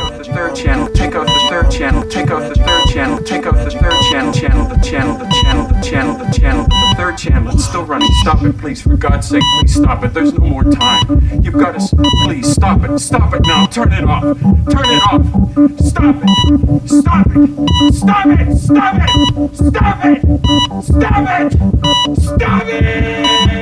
off the third channel, take off the third channel, take off the third channel, take off the third channel, the third channel, it's still running. Stop it, please, for God's sake, please stop it. There's no more time. You've got to, please, stop it now, turn it off, stop it, stop it, stop it, stop it, stop it, stop it, stop it!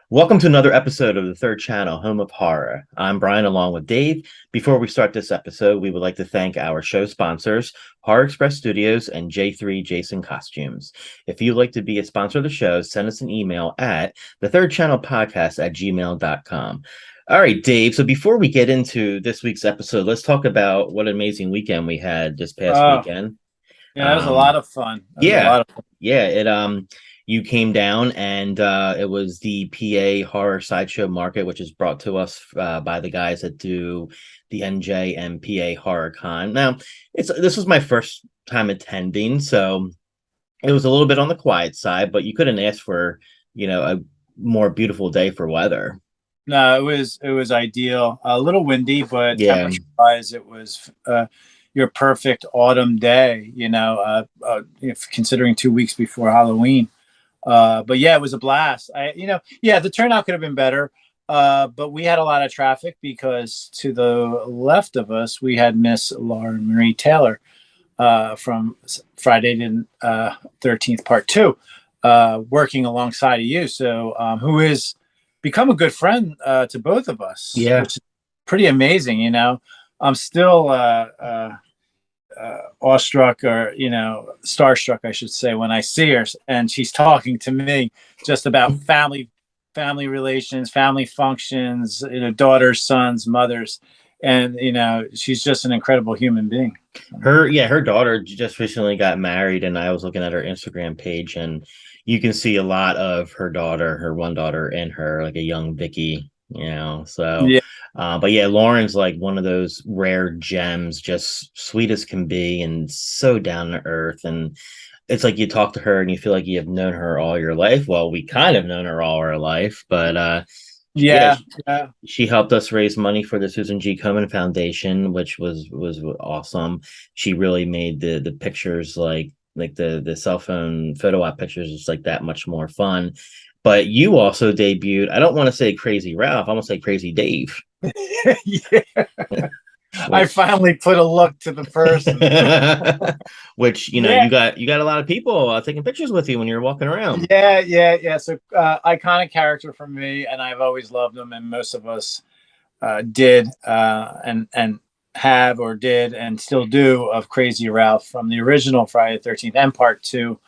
Welcome to another episode of the Third Channel, Home of Horror. I'm Brian, along with Dave. Before we start this episode, we would like to thank our show sponsors, Horror Express Studios and J3 Jason Costumes. If you'd like to be a sponsor of the show, send us an email at thethirdchannelpodcast@gmail.com. All right, Dave. So before we get into this week's episode, let's talk about what an amazing weekend we had this past weekend. Yeah, that was a lot of fun. You came down and it was the PA Horror Sideshow Market, which is brought to us by the guys that do the NJ and PA Horror Con. Now, this was my first time attending, so it was a little bit on the quiet side, but you couldn't ask for, a more beautiful day for weather. No, it was ideal. A little windy, but temperature-wise, it was your perfect autumn day. Considering 2 weeks before Halloween. But yeah, it was a blast. The turnout could have been better. But we had a lot of traffic because to the left of us, we had Miss Lauren Marie Taylor from Friday the 13th Part 2 working alongside of you. So who has become a good friend to both of us. Yeah. Which is pretty amazing, I'm still awestruck or starstruck, I should say, when I see her and she's talking to me just about family relations, family functions, daughters, sons, mothers, and she's just an incredible human being. Her daughter just recently got married, and I was looking at her Instagram page, and you can see a lot of her one daughter in her, like a young Vicky, so yeah. But yeah, Lauren's like one of those rare gems, just sweet as can be and so down to earth. And it's like you talk to her and you feel like you have known her all your life. Well, we kind of known her all our life, but she helped us raise money for the Susan G. Komen Foundation, which was awesome. She really made the pictures like the cell phone photo op pictures is like that much more fun. But you also debuted, I don't want to say Crazy Ralph, I want to say Crazy Dave. Yeah. I finally put a look to the person. Which, you got a lot of people taking pictures with you when you're walking around. Yeah. So iconic character for me, and I've always loved him, and most of us did and have or did and still do of Crazy Ralph from the original Friday the 13th and Part 2,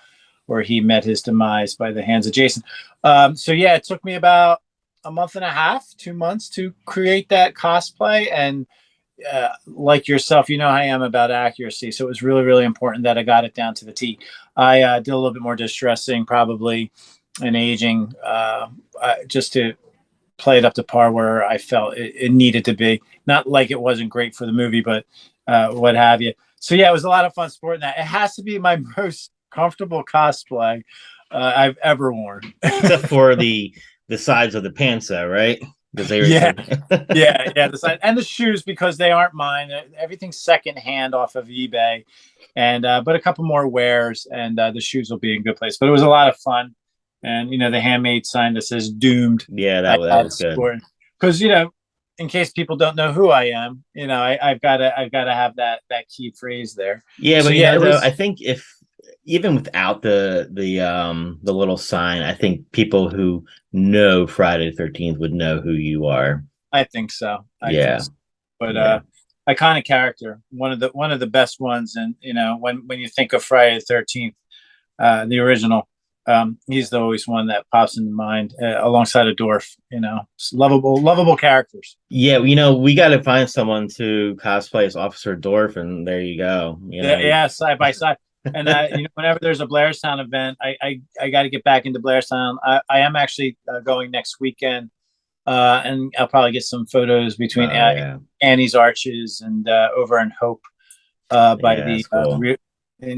where he met his demise by the hands of Jason. It took me about a month and a half, 2 months to create that cosplay. And like yourself, how I am about accuracy. So it was really, really important that I got it down to the T. I did a little bit more distressing, probably, and aging, just to play it up to par where I felt it needed to be. Not like it wasn't great for the movie, but what have you. So yeah, it was a lot of fun sporting that. It has to be my most comfortable cosplay I've ever worn. Except for the sides of the pants, though, right? The side and the shoes, because they aren't mine. Everything's secondhand off of eBay, and but a couple more wears, and the shoes will be in good place. But it was a lot of fun, and the handmade sign that says "Doomed." Yeah, that was good. Because in case people don't know who I am, I've got to have that key phrase there. Yeah, so, but I think if even without the little sign, I think people who know Friday the 13th would know who you are. I think so. But iconic character, one of the best ones. And when you think of Friday the 13th, the original, he's always one that pops into mind alongside of Dorf. Lovable characters. Yeah, we got to find someone to cosplay as Officer Dorf, and there you go. Yeah, side by side. And whenever there's a Blairstown event, I got to get back into Blairstown. I am actually going next weekend, and I'll probably get some photos between Annie's Arches and over in Hope and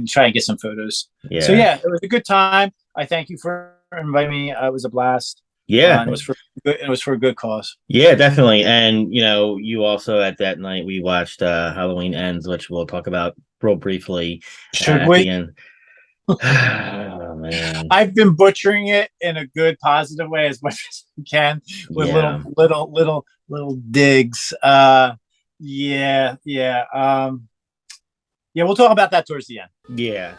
try and get some photos. Yeah. So yeah, it was a good time. I thank you for inviting me. It was a blast. Yeah. And it was for a good cause. Yeah, definitely. And you also at that night we watched Halloween Ends, which we'll talk about real briefly Should at we? the end. Oh man. I've been butchering it in a good, positive way as much as I can with Yeah. little digs. Yeah. Yeah, we'll talk about that towards the end. Yeah.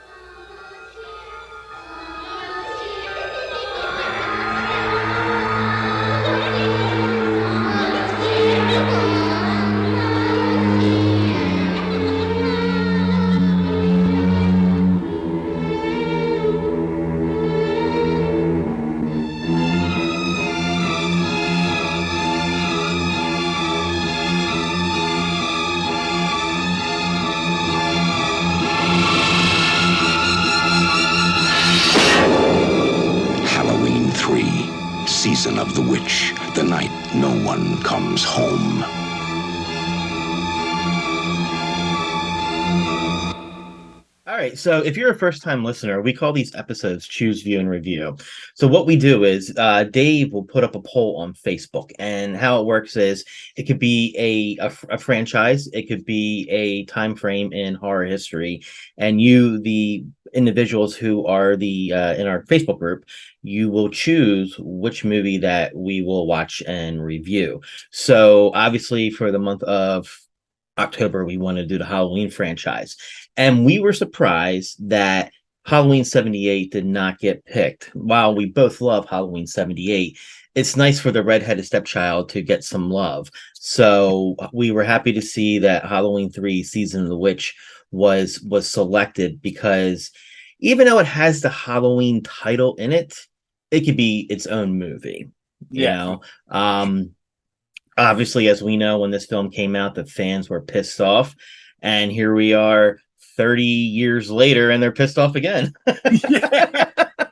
Halloween 3, Season of the Witch, the night no one comes home. All right. So if you're a first time listener, we call these episodes Choose, View, and Review. So what we do is Dave will put up a poll on Facebook. And how it works is it could be a franchise. It could be a time frame in horror history. And you, the individuals who are the in our Facebook group, you will choose which movie that we will watch and review. So obviously for the month of October, we want to do the Halloween franchise. And we were surprised that Halloween 78 did not get picked. While we both love Halloween 78, it's nice for the redheaded stepchild to get some love. So we were happy to see that Halloween 3 Season of the Witch was selected, because even though it has the Halloween title in it, it could be its own movie. Yeah. Obviously, as we know, when this film came out, the fans were pissed off. And here we are 30 years later, and they're pissed off again. Yeah.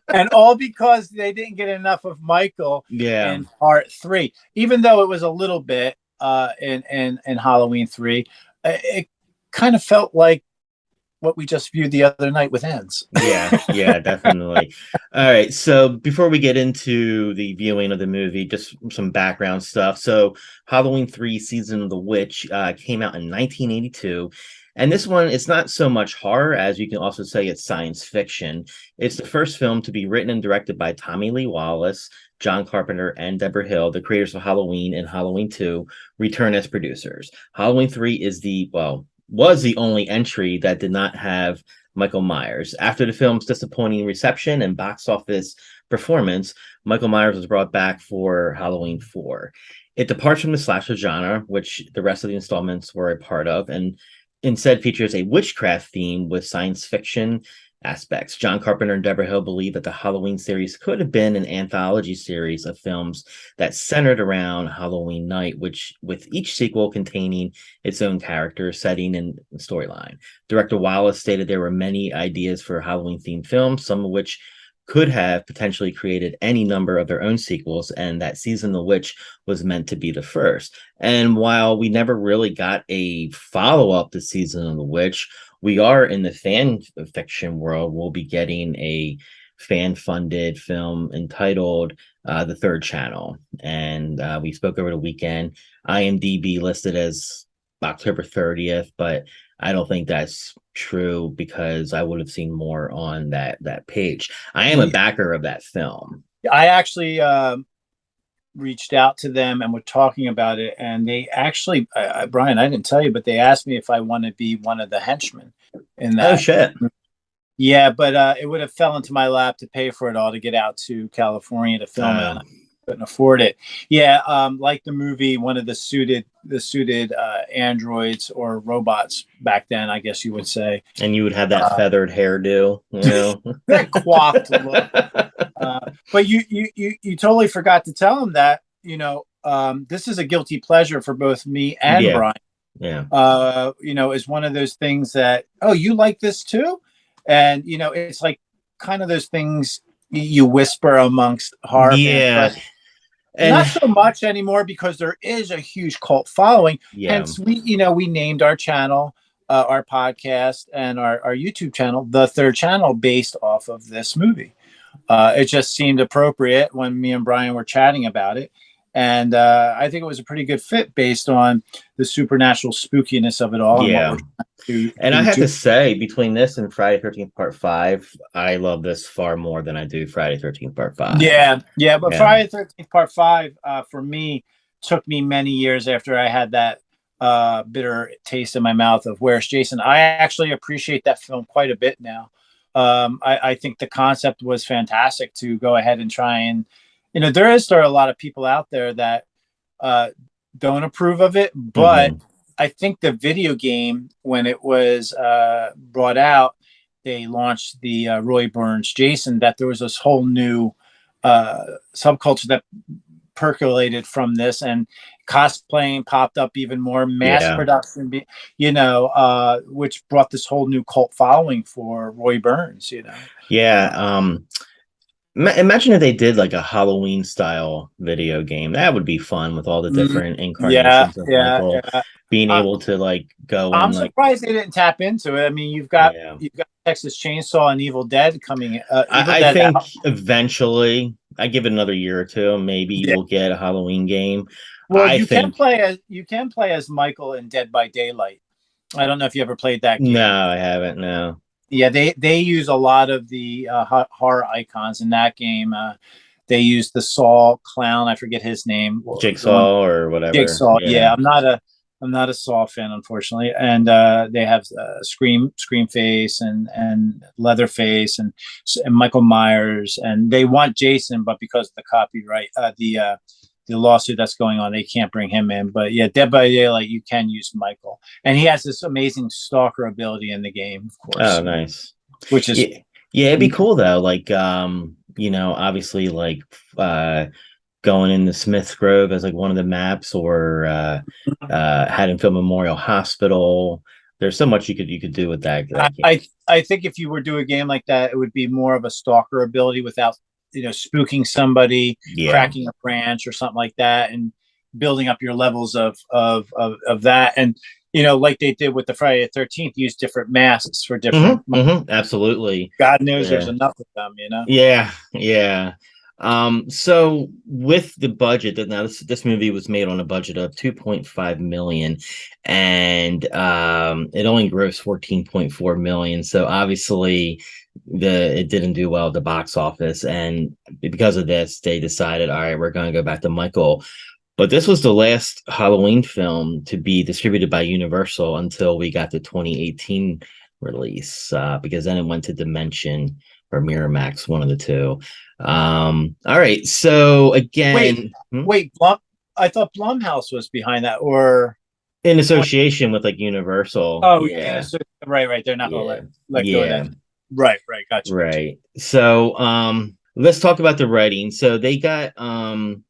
And all because they didn't get enough of Michael in part 3. Even though it was a little bit in Halloween 3, it kind of felt like what we just viewed the other night with Ends. Yeah, definitely. All right, so before we get into the viewing of the movie, just some background stuff. So Halloween 3 Season of the Witch came out in 1982. And this one, it's not so much horror, as you can also say it's science fiction. It's the first film to be written and directed by Tommy Lee Wallace, John Carpenter, and Deborah Hill, the creators of Halloween and Halloween 2, return as producers. Halloween 3 was the only entry that did not have Michael Myers. After the film's disappointing reception and box office performance, Michael Myers was brought back for Halloween 4. It departs from the slasher genre, which the rest of the installments were a part of, and instead features a witchcraft theme with science fiction aspects. John Carpenter and Deborah Hill believe that the Halloween series could have been an anthology series of films that centered around Halloween night, which with each sequel containing its own character, setting, and storyline. Director Wallace stated there were many ideas for Halloween-themed films, some of which could have potentially created any number of their own sequels, and that Season of the Witch was meant to be the first. And while we never really got a follow-up to Season of the Witch, we are in the fan fiction world. We'll be getting a fan-funded film entitled The Third Channel. And we spoke over the weekend. IMDb listed as October 30th, but I don't think that's true, because I would have seen more on that page. I am a backer of that film. I actually reached out to them and were talking about it, and they actually, Brian, I didn't tell you, but they asked me if I want to be one of the henchmen in that. Oh shit. Yeah, but it would have fell into my lap to pay for it all to get out to California to film it. I couldn't afford it. Yeah, like the movie, one of the suited androids or robots back then, I guess you would say. And you would have that feathered hairdo, that coiffed look. But you totally forgot to tell him that this is a guilty pleasure for both me and Brian. Yeah. Is one of those things that, oh, you like this too, and it's like kind of those things you whisper amongst horror fans. And not so much anymore, because there is a huge cult following. Yeah. Hence, we named our channel, our podcast, and our YouTube channel, The Third Channel, based off of this movie. it just seemed appropriate when me and Brian were chatting about it. And I think it was a pretty good fit based on the supernatural spookiness of it all and what Yeah. we're trying And I have to say, between this and Friday 13th Part 5, I love this far more than I do Friday 13th Part 5. Yeah, but Yeah. Friday the 13th Part 5 for me took me many years after I had that bitter taste in my mouth of Where's Jason. I actually appreciate that film quite a bit now. I think the concept was fantastic to go ahead and try and, there are a lot of people out there that don't approve of it, but I think the video game, when it was brought out, they launched the Roy Burns Jason, that there was this whole new subculture that percolated from this, and cosplaying popped up even more, mass production, which brought this whole new cult following for Roy Burns. Imagine if they did like a Halloween style video game. That would be fun with all the different incarnations of Michael being able to like go. I'm surprised they didn't tap into it. I mean, you've got Texas Chainsaw and Evil Dead coming. I think eventually, I give it another year or two, maybe we'll get a Halloween game. Well, you can play as Michael in Dead by Daylight. I don't know if you ever played that game. No, I haven't. No. Yeah, they use a lot of the horror icons in that game. They use the Saw clown. I forget his name. Jigsaw or whatever. Jigsaw. Yeah, I'm not a Saw fan, unfortunately. And they have Scream Face and Leatherface and Michael Myers, and they want Jason, but because of the copyright, the lawsuit that's going on, they can't bring him in. But yeah, Dead by Daylight, you can use Michael, and he has this amazing stalker ability in the game, of course. Oh, nice. Which is it'd be cool though. Like obviously like going into Smith's Grove as like one of the maps, or Haddonfield Memorial Hospital. There's so much you could do with that. I think if you were to do a game like that, it would be more of a stalker ability without spooking somebody, cracking a branch or something like that, and building up your levels of that. And like they did with the Friday the 13th, use different masks for different. Absolutely. God knows there's enough of them. Yeah. So with the budget, that now this movie was made on a budget of $2.5 million, and it only grossed $14.4 million. So obviously it didn't do well at the box office, and because of this, they decided, all right, we're going to go back to Michael. But this was the last Halloween film to be distributed by Universal until we got the 2018 release, because then it went to Dimension or Miramax, one of the two. All right, so again, wait, I thought Blumhouse was behind that, or in association with like Universal. Oh yeah, so, right. They're not gonna let go of that. Right, gotcha. Right. So let's talk about the writing. So they got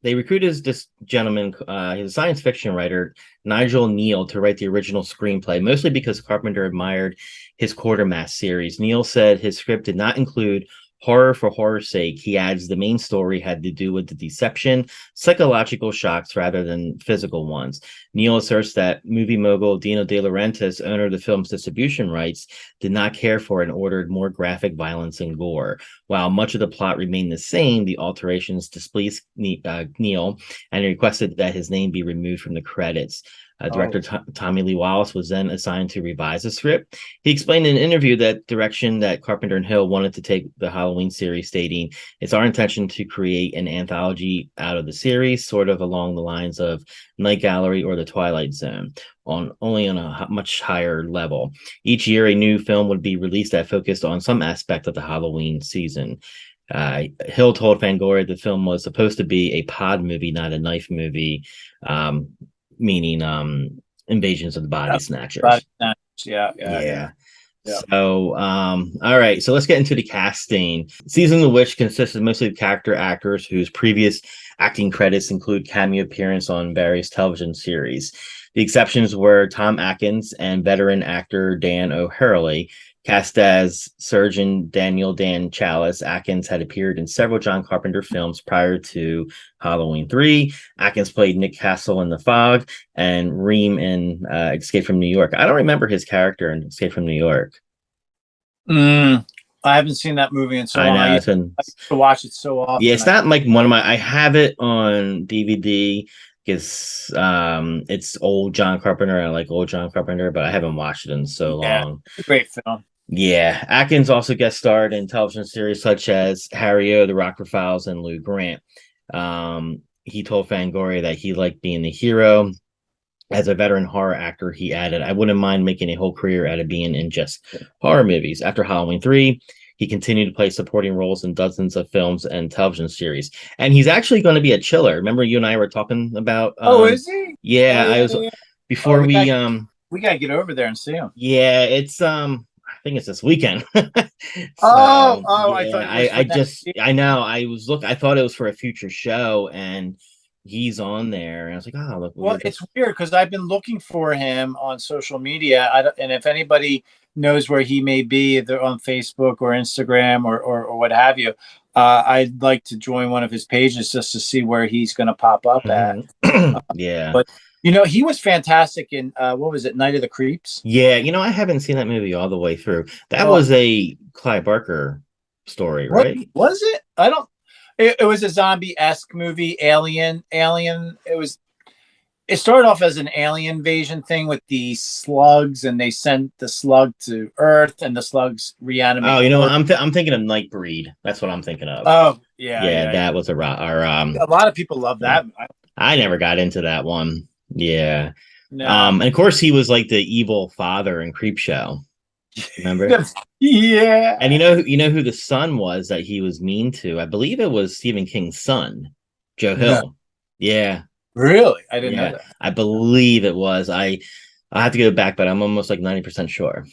they recruited this gentleman, he's a science fiction writer, Nigel Neal, to write the original screenplay, mostly because Carpenter admired his Quartermass series. Neal said his script did not include horror for horror's sake. He adds the main story had to do with the deception, psychological shocks rather than physical ones. Neal asserts that movie mogul Dino De Laurentiis, owner of the film's distribution rights, did not care for and ordered more graphic violence and gore. While much of the plot remained the same, the alterations displeased Neal, and he requested that his name be removed from the credits. Director Tommy Lee Wallace was then assigned to revise the script. He explained in an interview that direction that Carpenter and Hill wanted to take the Halloween series, stating, "It's our intention to create an anthology out of the series, sort of along the lines of Night Gallery or The Twilight Zone, only on a much higher level. Each year, a new film would be released that focused on some aspect of the Halloween season." Hill told Fangoria the film was supposed to be a pod movie, not a knife movie, meaning Invasions of the Body Snatchers. Yeah. So all right, so let's get into the casting. Season of the Witch consists of mostly character actors whose previous acting credits include cameo appearance on various television series. The exceptions were Tom Atkins and veteran actor Dan O'Hurley. Cast as Surgeon Daniel Dan Chalice, Atkins had appeared in several John Carpenter films prior to Halloween 3. Atkins played Nick Castle in The Fog and Reem in Escape from New York. I don't remember his character in Escape from New York. I haven't seen that movie in so I long. know I used to watch it so often. yeah, it's not like one of my. I have it on DVD because it's old John Carpenter. I like old John Carpenter, but I haven't watched it in so Yeah, long. it's a great film. Yeah, Atkins also guest starred in television series such as Harry O, The Rockford Files, and Lou Grant. He told Fangoria that he liked being the hero. As a veteran horror actor, he added, I wouldn't mind making a whole career out of being in just horror movies. After Halloween 3, he continued to play supporting roles in dozens of films and television series. And he's actually going to be a chiller. Remember you and I were talking about Oh, is he? yeah, Oh, I yeah, was yeah. before Oh, we gotta get over there and see him. yeah, it's I think it's this weekend. Oh, So I thought yeah, it was for next year. I know I thought it was for a future show and he's on there and I was like, oh look, Well, it's weird because I've been looking for him on social media. And if anybody knows where he may be, either on Facebook or Instagram or what have you, I'd like to join one of his pages just to see where he's going to pop up at. Yeah. But he was fantastic in what was it, Night of the Creeps? Yeah, I haven't seen that movie all the way through. That Oh, was a Clive Barker story, what right? was it? I don't. It was a zombie-esque movie, Alien. It started off as an alien invasion thing with the slugs, and they sent the slug to Earth, and the slugs reanimate. Oh, The Earth. I'm thinking of Nightbreed. That's what I'm thinking of. Oh, yeah, Yeah, yeah. that was a A lot of people love that. I never got into that one. Yeah. No. And of course he was like the evil father in Creepshow. Remember? Yeah. And you know who the son was that he was mean to? I believe it was Stephen King's son, Joe Hill. No. Yeah. Really? I didn't know that. I believe it was. I have to go back, but I'm almost like 90% sure.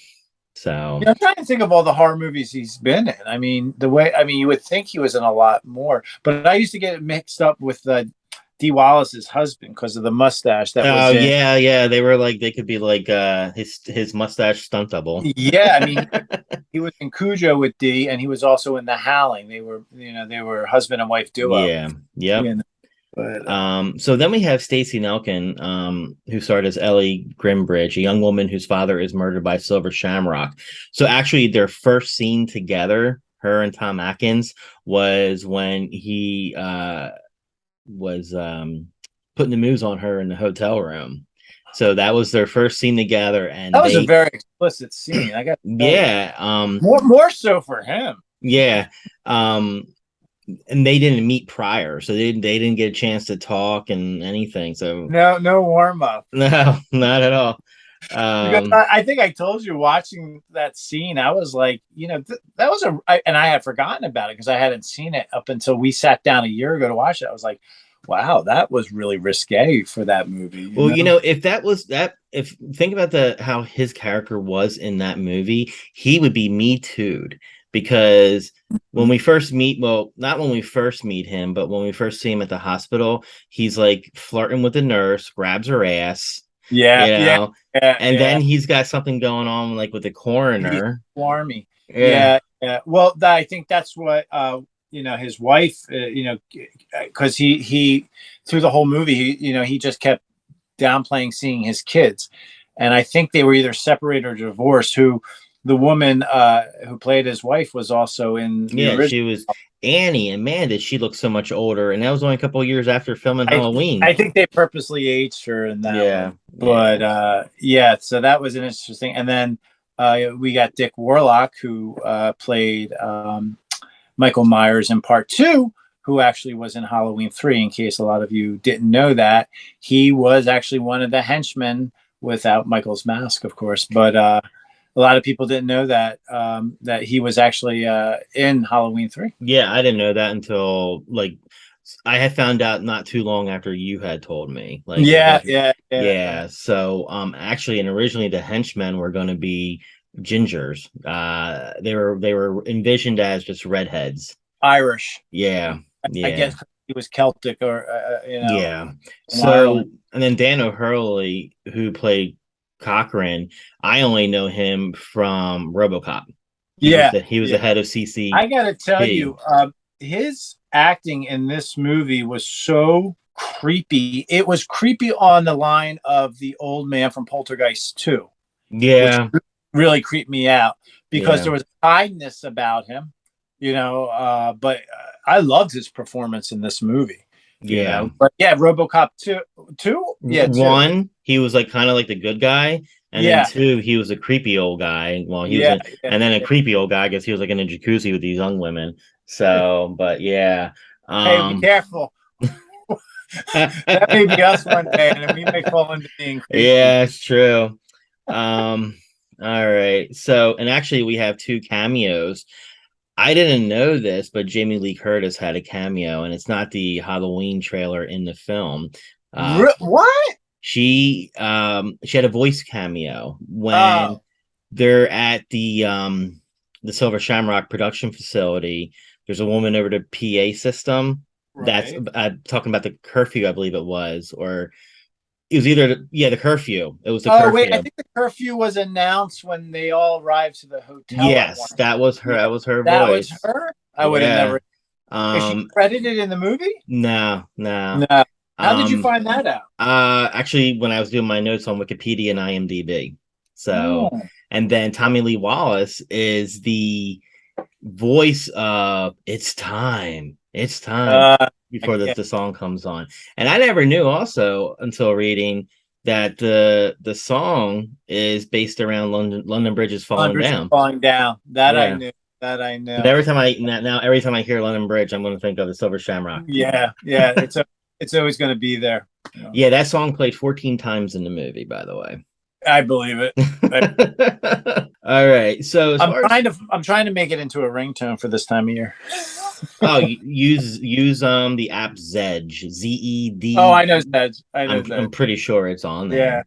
So I'm trying to think of all the horror movies he's been in. I mean, you would think he was in a lot more, but I used to get it mixed up with Lee Wallace's husband because of the mustache that was in. Yeah. They were like they could be like his mustache stunt double. Yeah, I mean he was in Cujo with Dee, and he was also in The Howling. They were husband and wife duo. Yeah. Yep. But, so then we have Stacey Nelkin, who starred as Ellie Grimbridge, a young woman whose father is murdered by Silver Shamrock. So actually, their first scene together, her and Tom Atkins, was when he was putting the moves on her in the hotel room. So that was their first scene together, and that was a very explicit scene. I got more so for him. Yeah. And they didn't meet prior, so they didn't get a chance to talk and anything. So no warm up. No, not at all. Because I think I told you watching that scene, I was like, that was and I had forgotten about it because I hadn't seen it up until we sat down a year ago to watch it. I was like, wow, that was really risque for that movie. If think about how his character was in that movie, he would be Me Too'd. Because when we first meet, not when we first meet him, but when we first see him at the hospital, he's like flirting with the nurse, grabs her ass. Yeah. Then he's got something going on like with the coroner. Swarmy. Yeah. Well, I think that's what his wife, because he through the whole movie, he just kept downplaying seeing his kids, and I think they were either separated or divorced. The woman who played his wife was also in the original. She was Annie, and man, did she look so much older. And that was only a couple of years after filming Halloween. I think they purposely aged her in that one. But so that was an interesting. And then we got Dick Warlock, who played Michael Myers in Part 2, who actually was in Halloween 3, in case a lot of you didn't know that. He was actually one of the henchmen without Michael's mask, of course. But a lot of people didn't know that he was actually in Halloween 3. Yeah, I didn't know that until I had found out not too long after you had told me. Yeah. So actually, and originally the henchmen were going to be gingers. They were envisioned as just redheads, Irish. Yeah. I guess he was Celtic or Yeah. So and then Dan O'Hurley, who played Cochran, I only know him from RoboCop. He was the head of CC. I gotta tell you, his acting in this movie was so creepy. It was creepy on the line of the old man from Poltergeist 2. Yeah, which really creeped me out. because there was kindness about him, but I loved his performance in this movie. But yeah, RoboCop 2, yeah, 1, he was like kind of like the good guy, and then Yeah. 2, he was a creepy old guy. Well, he was and then a creepy old guy. I guess he was like in a jacuzzi with these young women. So, but yeah. Hey, be careful. That may be us one day, and we may fall into being creepy. Yeah, it's true. All right. So, and actually, we have 2 cameos. I didn't know this, but Jamie Lee Curtis had a cameo, and it's not the Halloween trailer in the film. What? She had a voice cameo when they're at the Silver Shamrock production facility. There's a woman over the PA system. Right. That's talking about the curfew, I believe it was, or it was either the curfew. It was the curfew. Wait, I think the curfew was announced when they all arrived to the hotel. Yes, that was her. That was her that voice. Was her. I would have never. Is she credited in the movie? No. How did you find that out? Actually, when I was doing my notes on Wikipedia and IMDb. So, and then Tommy Lee Wallace is the voice of "It's Time." Before the song comes on. And I never knew also until reading that the song is based around London Bridge is falling down. That I knew. And every time I hear London Bridge, I'm going to think of the Silver Shamrock. Yeah. It's always going to be there. Yeah, that song played 14 times in the movie, by the way. I believe it. All right. So I'm trying to make it into a ringtone for this time of year. Use the app Zedge, Zed. Oh, I know Zedge. I'm pretty sure it's on there.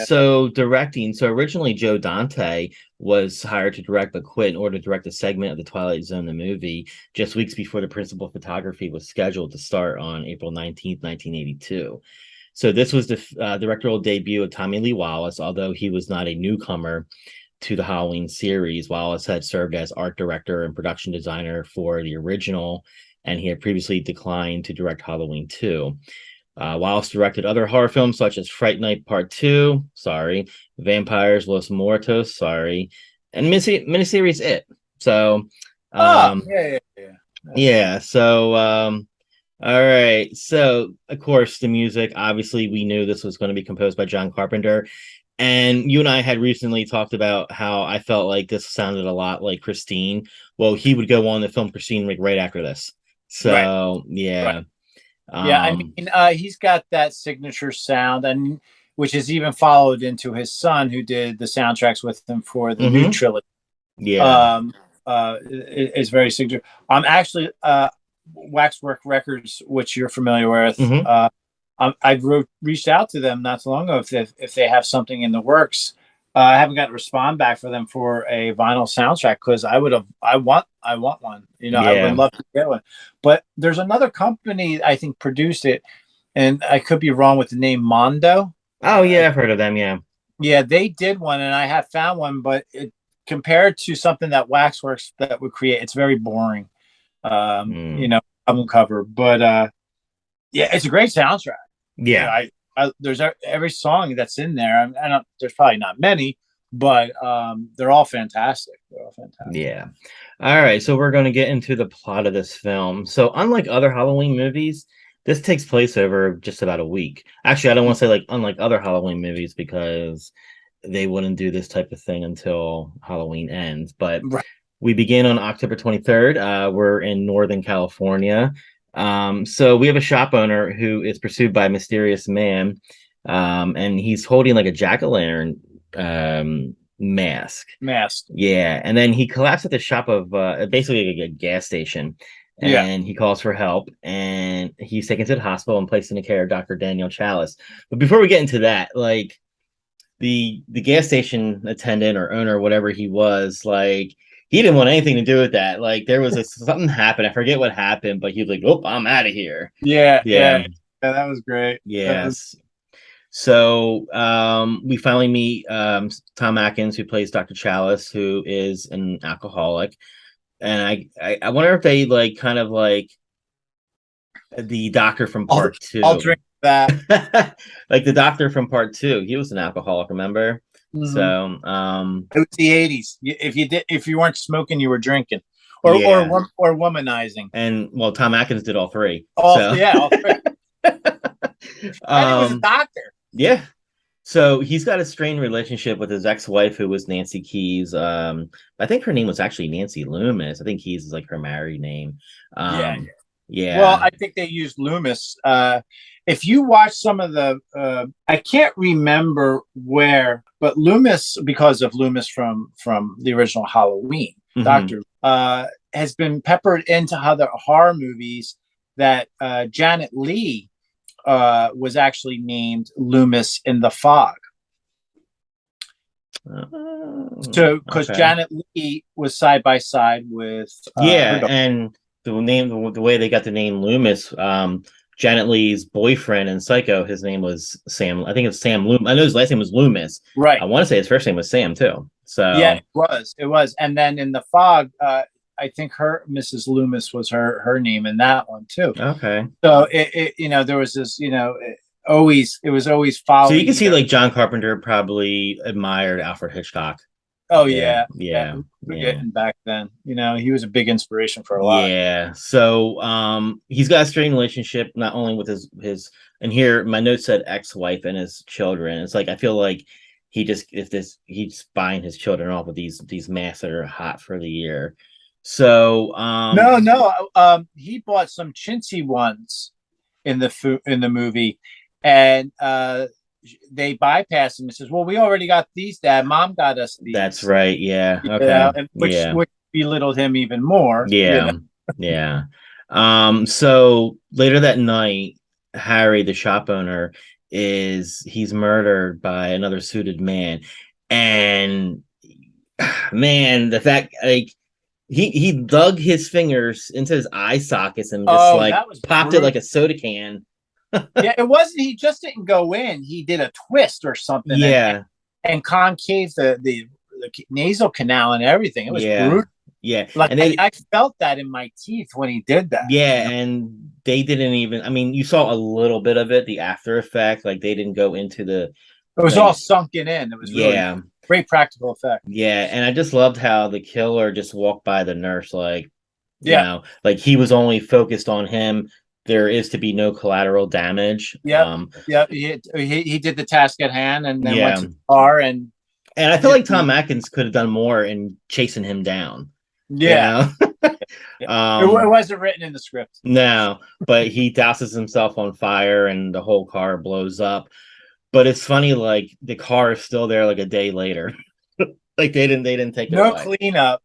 So directing. So originally Joe Dante was hired to direct but quit in order to direct a segment of the Twilight Zone, the movie, just weeks before the principal photography was scheduled to start on April 19th, 1982. So this was the directorial debut of Tommy Lee Wallace, although he was not a newcomer to the Halloween series. Wallace had served as art director and production designer for the original, and he had previously declined to direct Halloween 2. Wallace directed other horror films such as Fright Night Part 2, Vampires Los Muertos, and miniseries It. So, So, all right. So, of course, the music, obviously, we knew this was going to be composed by John Carpenter. And you and I had recently talked about how I felt like this sounded a lot like Christine. Well, he would go on to film Christine like right after this. So, yeah. Right. He's got that signature sound, and which is even followed into his son, who did the soundtracks with him for the new trilogy. Yeah. Is very signature. I'm actually Waxwork Records, which you're familiar with. I reached out to them not so long ago if they have something in the works. I haven't got a respond back for them for a vinyl soundtrack because I want one. I would love to get one. But there's another company I think produced it, and I could be wrong with the name Mondo. Oh yeah, I've heard of them. Yeah. Yeah, they did one, and I have found one, but compared to something that Waxworks that would create, it's very boring. Album cover, but it's a great soundtrack. Yeah, there's every song that's in there. There's probably not many, but they're all fantastic. Yeah. All right, so we're going to get into the plot of this film. So unlike other Halloween movies, this takes place over just about a week. Actually, I don't want to say like unlike other Halloween movies because they wouldn't do this type of thing until Halloween ends. But we begin on October 23rd. We're in Northern California. So we have a shop owner who is pursued by a mysterious man, and he's holding like a jack-o'-lantern mask. Yeah, and then he collapsed at the shop of basically like a gas station, and he calls for help, and he's taken to the hospital and placed in the care of Dr. Daniel Chalice. But before we get into that, like the gas station attendant or owner, whatever he was, like he didn't want anything to do with that. Like there was something happened. I forget what happened, but he was like, "Oh, I'm out of here." Yeah, that was great. Yes. So we finally meet Tom Atkins, who plays Dr. Chalice, who is an alcoholic, and I wonder if they like kind of like the doctor from part 2. I'll drink that. Like the doctor from part 2, he was an alcoholic. Remember? So It was the 80s. If you weren't smoking, you were drinking, yeah. or womanizing. And well, Tom Atkins did all three. All So yeah, all three. And he was a doctor. yeah. So he's got a strained relationship with his ex-wife, who was Nancy Keys. I think her name was actually Nancy Loomis. I think Keys is like her married name. Yeah. Yeah. Well, I think they used Loomis. If you watch some of the, I can't remember where, but Loomis, because of Loomis from the original Halloween, Doctor, has been peppered into other horror movies. That Janet Leigh was actually named Loomis in The Fog. So, because Janet Leigh was side by side with and the way they got the name Loomis, Janet Leigh's boyfriend in Psycho, his name was Sam. I think it's Sam Loomis. I know his last name was Loomis. Right. I want to say his first name was Sam too. So yeah, it was. And then in The Fog, I think Mrs. Loomis was her name in that one too. Okay. So it there was this, it was always following. So you can see like John Carpenter probably admired Alfred Hitchcock. Oh yeah. Getting back then, he was a big inspiration for a lot. Yeah. So he's got a strained relationship not only with his and here my note said ex-wife and his children. It's like I feel like he's buying his children off with these masks that are hot for the year. So he bought some chintzy ones in the movie, and they bypassed him and says, "Well, we already got these, Dad. Mom got us these." That's right. Yeah. Okay. Which belittled him even more. Yeah. Yeah. So later that night, Harry, the shop owner, he's murdered by another suited man, and man, the fact like. He dug his fingers into his eye sockets and just popped it like a soda can. Yeah, it wasn't. He just didn't go in. He did a twist or something. Yeah, and concave the nasal canal and everything. It was brutal. Yeah, like and I felt that in my teeth when he did that. Yeah, and they didn't even. I mean, you saw a little bit of it, the after effect. Like they didn't go into the. It was all sunken in. It was really great practical effect. Yeah, and I just loved how the killer just walked by the nurse, like, you know, like he was only focused on him. There is to be no collateral damage. Yeah, he did the task at hand, and then went to the car, and I feel like Tom Atkins could have done more in chasing him down. Yeah, it wasn't written in the script. No, but he douses himself on fire, and the whole car blows up. But it's funny, like the car is still there, like a day later. Like they didn't take it away. No cleanup,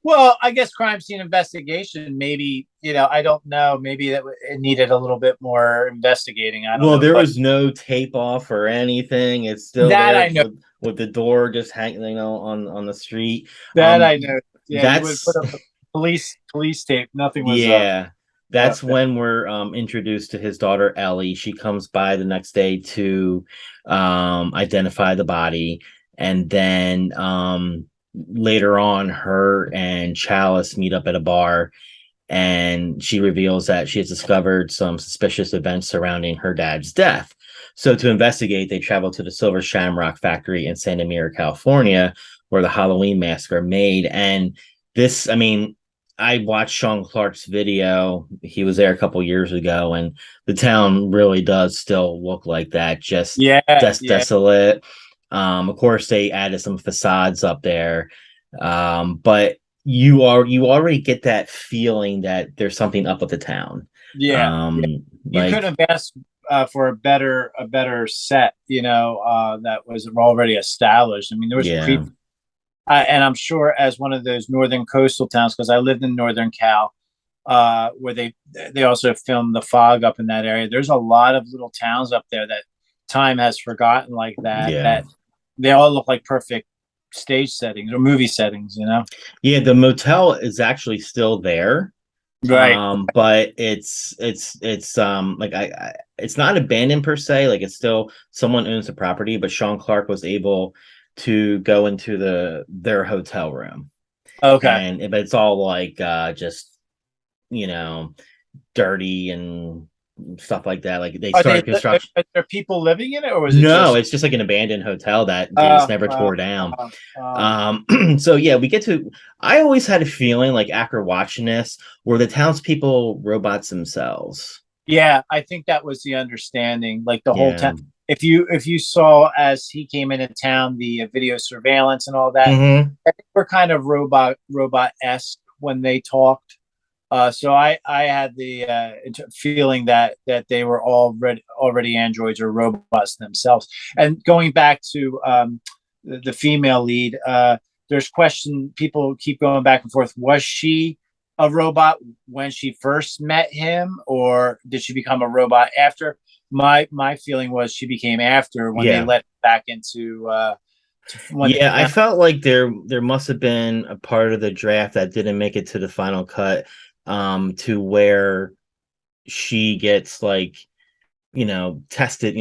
well, I guess crime scene investigation. Maybe I don't know. Maybe it needed a little bit more investigating. I don't know. There was no tape off or anything. It's still that there I know with the door just hanging, on the street. That I know. Yeah, that's put up police tape. Nothing was. That's when we're introduced to his daughter Ellie. She comes by the next day to identify the body. And then later on, her and Chalice meet up at a bar, and she reveals that she has discovered some suspicious events surrounding her dad's death. So to investigate, they travel to the Silver Shamrock factory in Santa Mira, California, where the Halloween masks are made. And this, I mean, I watched Sean Clark's video. He was there a couple years ago, and the town really does still look like that, just desolate. Of course, they added some facades up there, but you already get that feeling that there's something up with the town. You couldn't have asked for a better set, that was already established. I mean, there was creepy. And I'm sure as one of those northern coastal towns, because I lived in Northern Cal, where they also filmed The Fog up in that area. There's a lot of little towns up there that time has forgotten like that. That they all look like perfect stage settings or movie settings. Yeah, the motel is actually still there, right? But it's like it's not abandoned per se. Like it's still someone owns the property, but Sean Clark was able to go into their hotel room. Okay. But it's all like just dirty and stuff like that. Like they started construction. Are there people living in it, or was it No, just? it's just like an abandoned hotel that they just never tore down. So yeah, we get to. I always had a feeling like after watching this, were the townspeople robots themselves? Yeah, I think that was the understanding. Like the whole Yeah. time, if you saw as he came into town, the video surveillance and all that, Mhm. I think we're kind of robot-esque when they talked. So I had the feeling that they were already androids or robots themselves. And going back to the female lead, there's question. People keep going back and forth. Was she a robot when she first met him, or did she become a robot after? My feeling was she became after when they let back into. Yeah, I felt like there must have been a part of the draft that didn't make it to the final cut, to where she gets like, tested,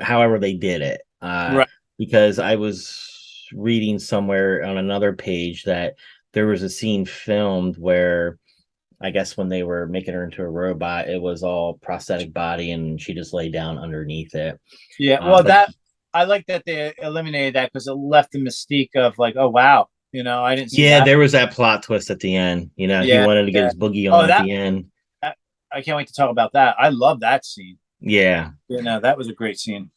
however they did it. Right. Because I was reading somewhere on another page that there was a scene filmed where I guess when they were making her into a robot, it was all prosthetic body and she just lay down underneath it. Yeah, well, I like that they eliminated that because it left the mystique of like, oh wow, I didn't see that. There was that plot twist at the end. He Yeah, wanted to get his boogie on at the end. I can't wait to talk about that. I love that scene. Yeah. That was a great scene.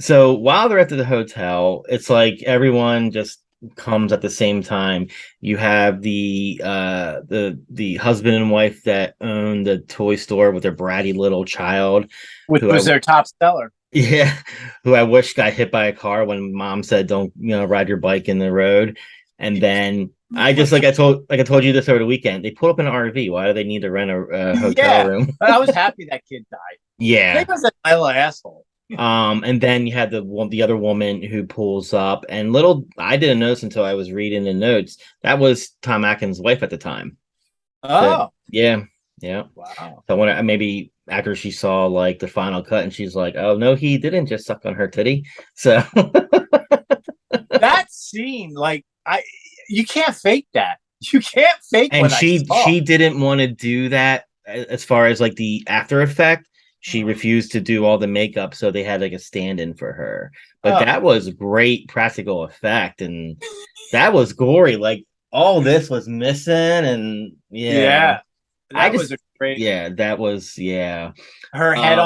So while they're at the hotel, it's like everyone just comes at the same time. You have the husband and wife that own the toy store with their bratty little child, which was their top seller. Yeah, who I wish got hit by a car when mom said, "Don't ride your bike in the road." And then I told you this over the weekend. They pulled up an RV. Why do they need to rent a hotel room? I was happy that kid died. Yeah, he was an asshole. And then you had the other woman who pulls up, and I didn't notice until I was reading the notes that was Tom Atkins' wife at the time. Oh, yeah. Wow. So when maybe after she saw like the final cut, and she's like, "Oh no, he didn't just suck on her titty." So that scene, like you can't fake that. You can't fake. And she didn't want to do that as far as like the after effect. She refused to do all the makeup, so they had like a stand-in for her. But that was great practical effect, and that was gory. Like all this was missing, and that was a great. Yeah, that was Her head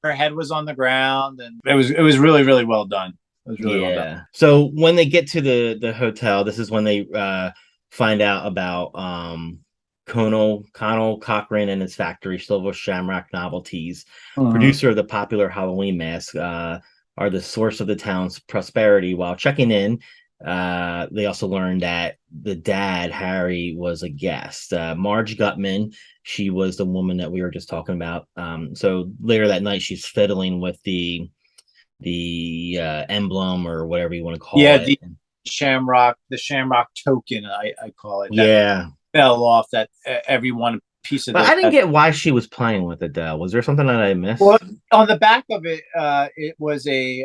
her head was on the ground, and it was really, really well done. It was really well done. So when they get to the hotel, this is when they find out about Connell Cochran and his factory, Silver Shamrock Novelties, producer of the popular Halloween mask, are the source of the town's prosperity. While checking in, they also learned that the dad, Harry, was a guest. Marge Gutman, she was the woman that we were just talking about. So later that night, she's fiddling with the emblem or whatever you want to call it. The shamrock token, I call it. That fell off that every one piece of but I didn't get why she was playing with it though. Was there something that I missed? Well, on the back of it, it was a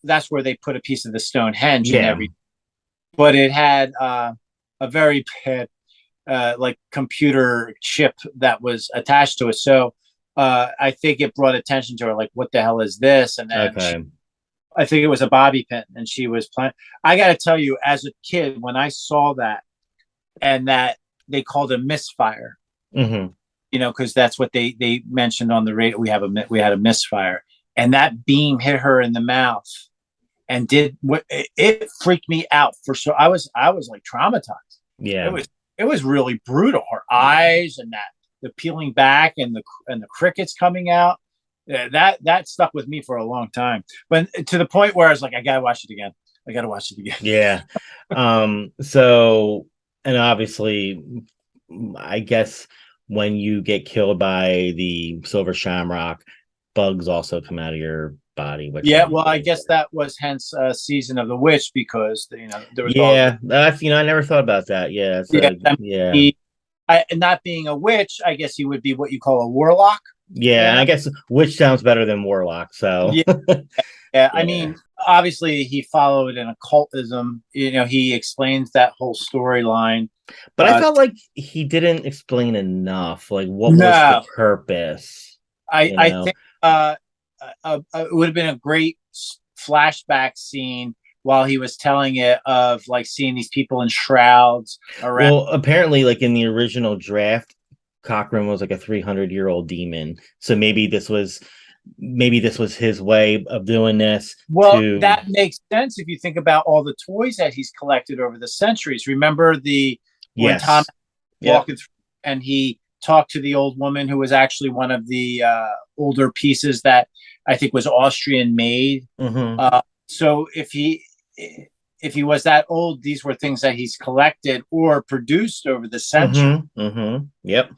that's where they put a piece of the Stonehenge and everything. But it had a very bad like computer chip that was attached to it. So I think it brought attention to her, like, what the hell is this? And then I think it was a bobby pin, and she was playing. I got to tell you, as a kid, when I saw that, and that they called it misfire, because that's what they mentioned on the radio. We had a misfire, and that beam hit her in the mouth, and it freaked me out I was like traumatized. Yeah, it was really brutal. Her eyes and the peeling back and the crickets coming out. That stuck with me for a long time, but to the point where I was like, I gotta watch it again. Yeah. So, and obviously, I guess when you get killed by the Silver Shamrock, bugs also come out of your body. Which I guess that was hence Season of the Witch, because there was that's I never thought about that. Not being a witch, I guess you would be what you call a warlock. And I guess witch sounds better than warlock. So I mean, obviously he followed an occultism. He explains that whole storyline. But I felt like he didn't explain enough. Like, what was the purpose? I think it would have been a great flashback scene while he was telling it of like seeing these people in shrouds around. Well, apparently, like in the original draft, Cochrane was like a 300-year-old demon. So maybe this was his way of doing this. Well, that makes sense if you think about all the toys that he's collected over the centuries. Remember when Tom walking through and he talked to the old woman who was actually one of the older pieces that I think was Austrian made. Mm-hmm. So if he was that old, these were things that he's collected or produced over the century. Mm-hmm. Mm-hmm. Yep.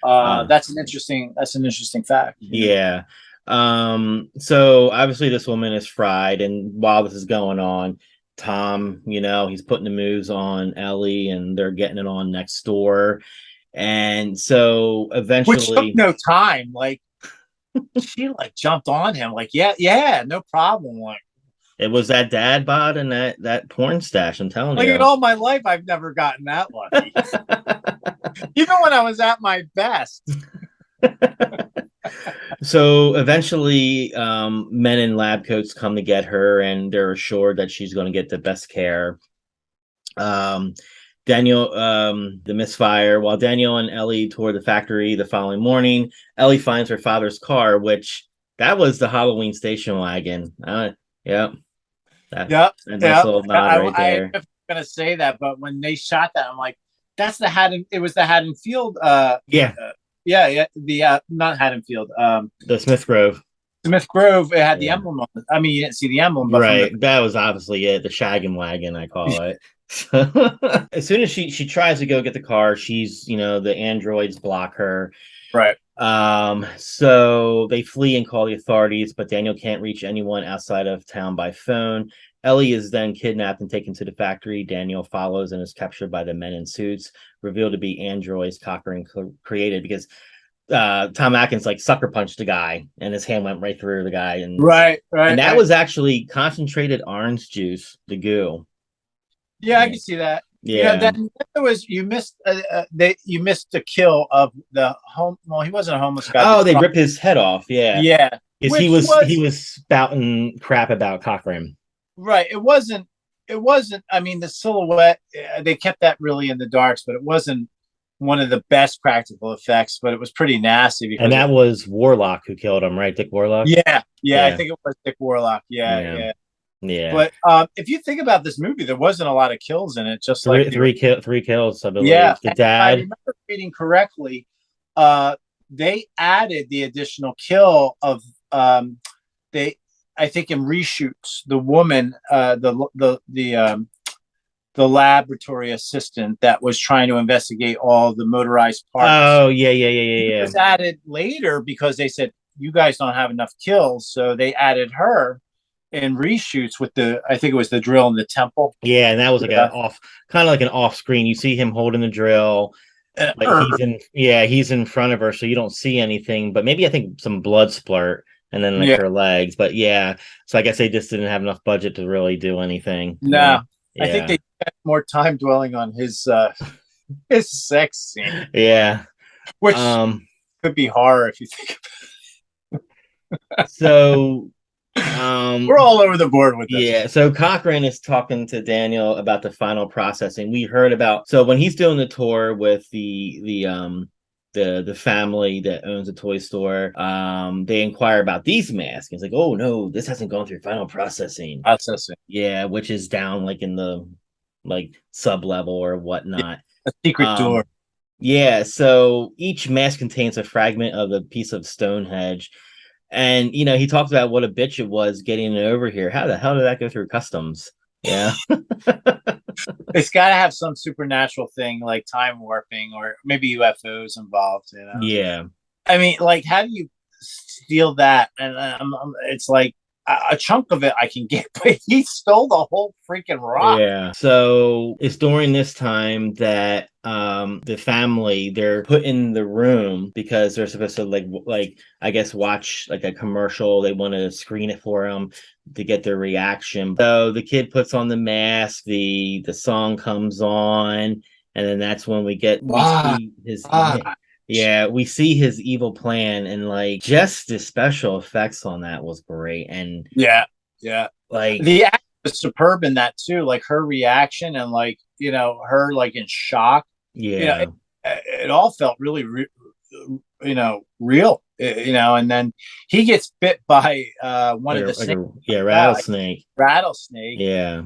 That's an interesting fact. Yeah. So obviously this woman is fried, and while this is going on, Tom, he's putting the moves on Ellie, and they're getting it on next door. And so eventually, which took no time. Like she like jumped on him, like yeah, no problem. Like it was that dad bod and that porn stash. I'm telling you. Like in all my life, I've never gotten that lucky. Even when I was at my best. So eventually, men in lab coats come to get her, and they're assured that she's going to get the best care. Daniel, the misfire, while Daniel and Ellie tour the factory the following morning, Ellie finds her father's car, which that was the Halloween station wagon. Yep. Nice little nod right there. I was going to say that, but when they shot that, I'm like, that's the Haddon. It was the Haddonfield. Not Haddonfield. The Smith Grove. Smith Grove. It had the emblem on it. I mean, you didn't see the emblem, but right. That was obviously it. The shaggin' wagon, I call it. As soon as she tries to go get the car, she's the androids block her. Right. So they flee and call the authorities, but Daniel can't reach anyone outside of town by phone. Ellie is then kidnapped and taken to the factory. Daniel follows and is captured by the men in suits, revealed to be androids Cochrane created, because Tom Atkins like sucker punched the guy and his hand went right through the guy. And that was actually concentrated orange juice, the goo. Yeah, I can see that. Yeah. Then there was you missed the kill of the home. Well, he wasn't a homeless guy. Oh, they ripped his head off. Yeah. Yeah. Because he was spouting crap about Cochrane. Right. It wasn't. I mean, the silhouette. They kept that really in the darks, but it wasn't one of the best practical effects. But it was pretty nasty. And that was Warlock who killed him, right? Dick Warlock. Yeah. I think it was Dick Warlock. Yeah. But if you think about this movie, there wasn't a lot of kills in it. Just three kills, I believe. Yeah, the dad. I remember reading correctly. They added the additional kill of I think in reshoots, the woman, the laboratory assistant that was trying to investigate all the motorized parts. Oh yeah. It was added later because they said you guys don't have enough kills, so they added her in reshoots with I think it was the drill in the temple. Yeah, and that was like kind of like an off screen. You see him holding the drill. He's in front of her, so you don't see anything. But maybe I think some blood splurt, and then her legs. But so I guess they just didn't have enough budget to really do anything. No, I think they spent more time dwelling on his sex scene. Yeah, which could be horror if you think about it. So. We're all over the board with this. Yeah, so Cochrane is talking to Daniel about the final processing. We heard about when he's doing the tour with the family that owns a toy store. They inquire about these masks. It's like, oh no, this hasn't gone through final processing. Yeah, which is down like in the sub level or whatnot. A secret door. Yeah, so each mask contains a fragment of a piece of Stonehenge. And, he talked about what a bitch it was getting it over here. How the hell did that go through customs? Yeah. It's got to have some supernatural thing like time warping or maybe UFOs involved. Yeah. I mean, how do you steal that? And it's like a chunk of it I can get, but he stole the whole freaking rock. Yeah. So it's during this time that the family, they're put in the room because they're supposed to I guess watch a commercial. They want to screen it for them to get their reaction. So the kid puts on the mask, the song comes on, and then that's when we see his Yeah, we see his evil plan, and like just the special effects on that was great. And Yeah, yeah. like, The act was superb in that too. Like her reaction and like her like in shock. yeah, It all felt really, real. And then he gets bit by one of the snakes. rattlesnake. Rattlesnake. Yeah.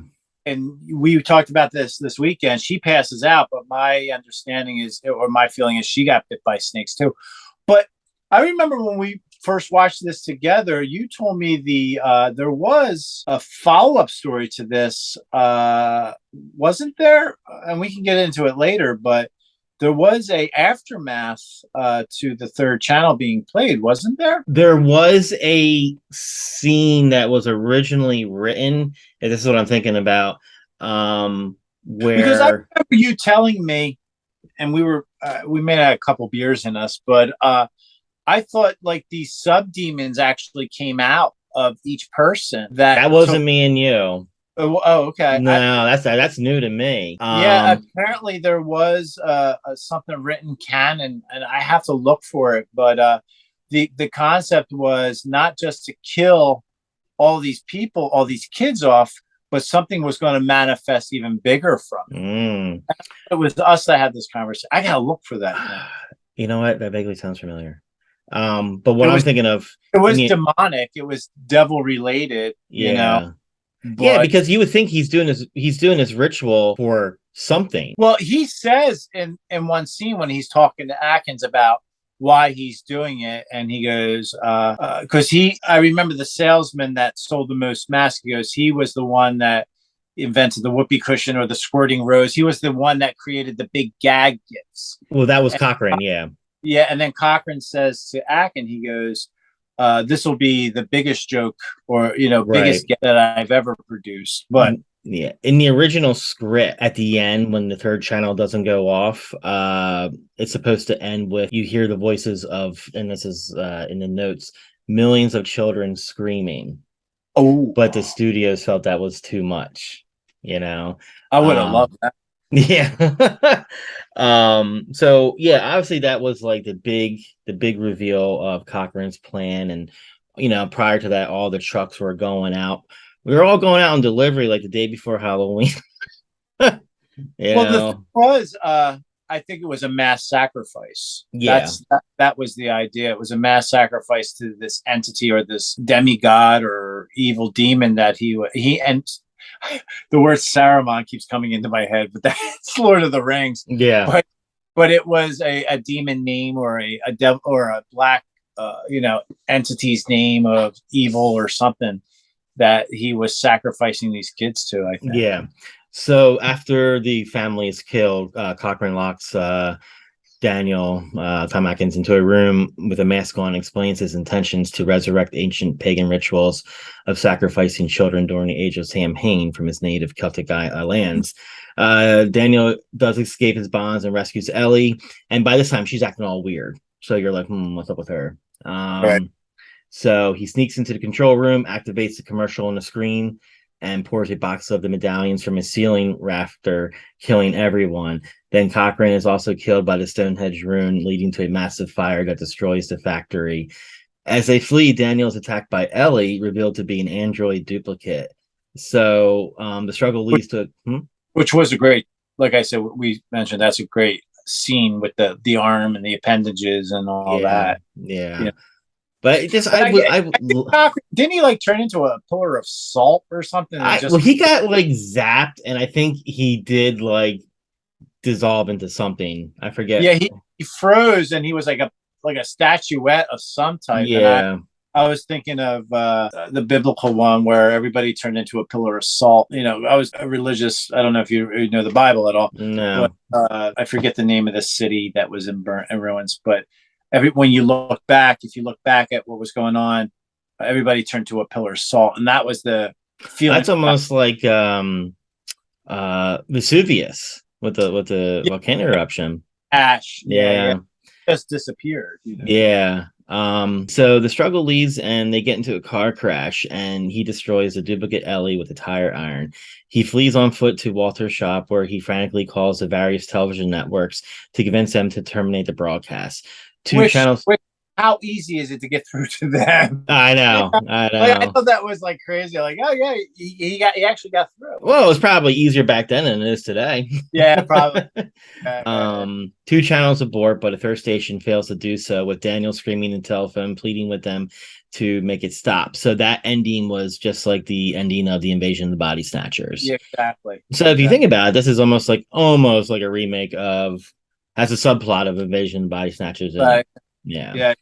And we talked about this weekend. She passes out, but my understanding is, or my feeling is, she got bit by snakes too. But I remember when we first watched this together, you told me there was a follow-up story to this, wasn't there? And we can get into it later, but there was a aftermath to the third channel being played, wasn't there? There was a scene that was originally written, and this is what I'm thinking about, Because I where remember you telling me, and we may have had a couple beers in us, but I thought like these sub demons actually came out of each person. that wasn't me and you. Oh, okay. No, that's new to me. Yeah, apparently there was something written canon, and I have to look for it. But the concept was not just to kill all these people, all these kids off, but something was going to manifest even bigger from it. It was us that had this conversation. I gotta look for that now. You know what? That vaguely sounds familiar. But what I'm thinking of, it was demonic. It was devil related. Yeah. But, yeah, because you would think he's doing this ritual for something. Well, he says in one scene when he's talking to Atkins about why he's doing it, and he goes, because I remember the salesman that sold the most masks. He goes, he was the one that invented the whoopee cushion or the squirting rose. He was the one that created the big gag gifts. Well, that was Cochrane, yeah. Yeah, and then Cochrane says to Atkins, he goes, this will be the biggest joke or biggest get that I've ever produced. But yeah, in the original script at the end when the third channel doesn't go off, it's supposed to end with you hear the voices of, and this is in the notes, millions of children screaming. But the studios felt that was too much, I would have loved that. Yeah. So yeah, obviously that was like the big reveal of Cochrane's plan. And prior to that, all the trucks were going out. We were all going out on delivery like the day before Halloween. This was I think it was a mass sacrifice. Yeah. That was the idea. It was a mass sacrifice to this entity or this demigod or evil demon that he and the word Saruman keeps coming into my head, but that's Lord of the Rings. Yeah. But it was a demon name or a devil or a black entity's name of evil or something that he was sacrificing these kids to, I think. Yeah. So after the family is killed, Cochrane locks Daniel, Tom Atkins, into a room with a mask on, explains his intentions to resurrect ancient pagan rituals of sacrificing children during the age of Samhain from his native Celtic lands. Daniel does escape his bonds and rescues Ellie, and by this time she's acting all weird. So you're like, what's up with her? Right. So he sneaks into the control room, activates the commercial on the screen, and pours a box of the medallions from his ceiling rafter, killing everyone. Then Cochrane is also killed by the Stonehenge rune, leading to a massive fire that destroys the factory. As they flee, Daniel is attacked by Ellie, revealed to be an android duplicate. So the struggle leads to... Which was a great, like I said, we mentioned, that's a great scene with the arm and the appendages and all that. Yeah. But it just, didn't he like turn into a pillar of salt or something? Well, he got like zapped, and I think he did like dissolve into something. I forget. Yeah, he froze, and he was like a statuette of some type. Yeah. And I was thinking of the biblical one where everybody turned into a pillar of salt. I was a religious. I don't know if you know the Bible at all. No. But, I forget the name of the city that was in ruins, but. When you look back, if you look back at what was going on, everybody turned to a pillar of salt, and that was the feeling. That's almost like Vesuvius with the volcano eruption. Ash. Yeah. just disappeared. You know? Yeah. So the struggle leads and they get into a car crash and he destroys a duplicate Ellie with a tire iron. He flees on foot to Walter's shop where he frantically calls the various television networks to convince them to terminate the broadcast. Two channels. How easy is it to get through to them? I know. I know. Like, I thought that was like crazy. Like, oh yeah, he actually got through. Well, it was probably easier back then than it is today. Yeah, probably. Two channels abort, but a third station fails to do so, with Daniel screaming in the telephone, pleading with them to make it stop. So that ending was just like the ending of the Invasion of the Body Snatchers. Yeah, exactly. So if you think about it, this is almost like a remake of, has a subplot of Invasion of the Body Snatchers. Right. Yeah.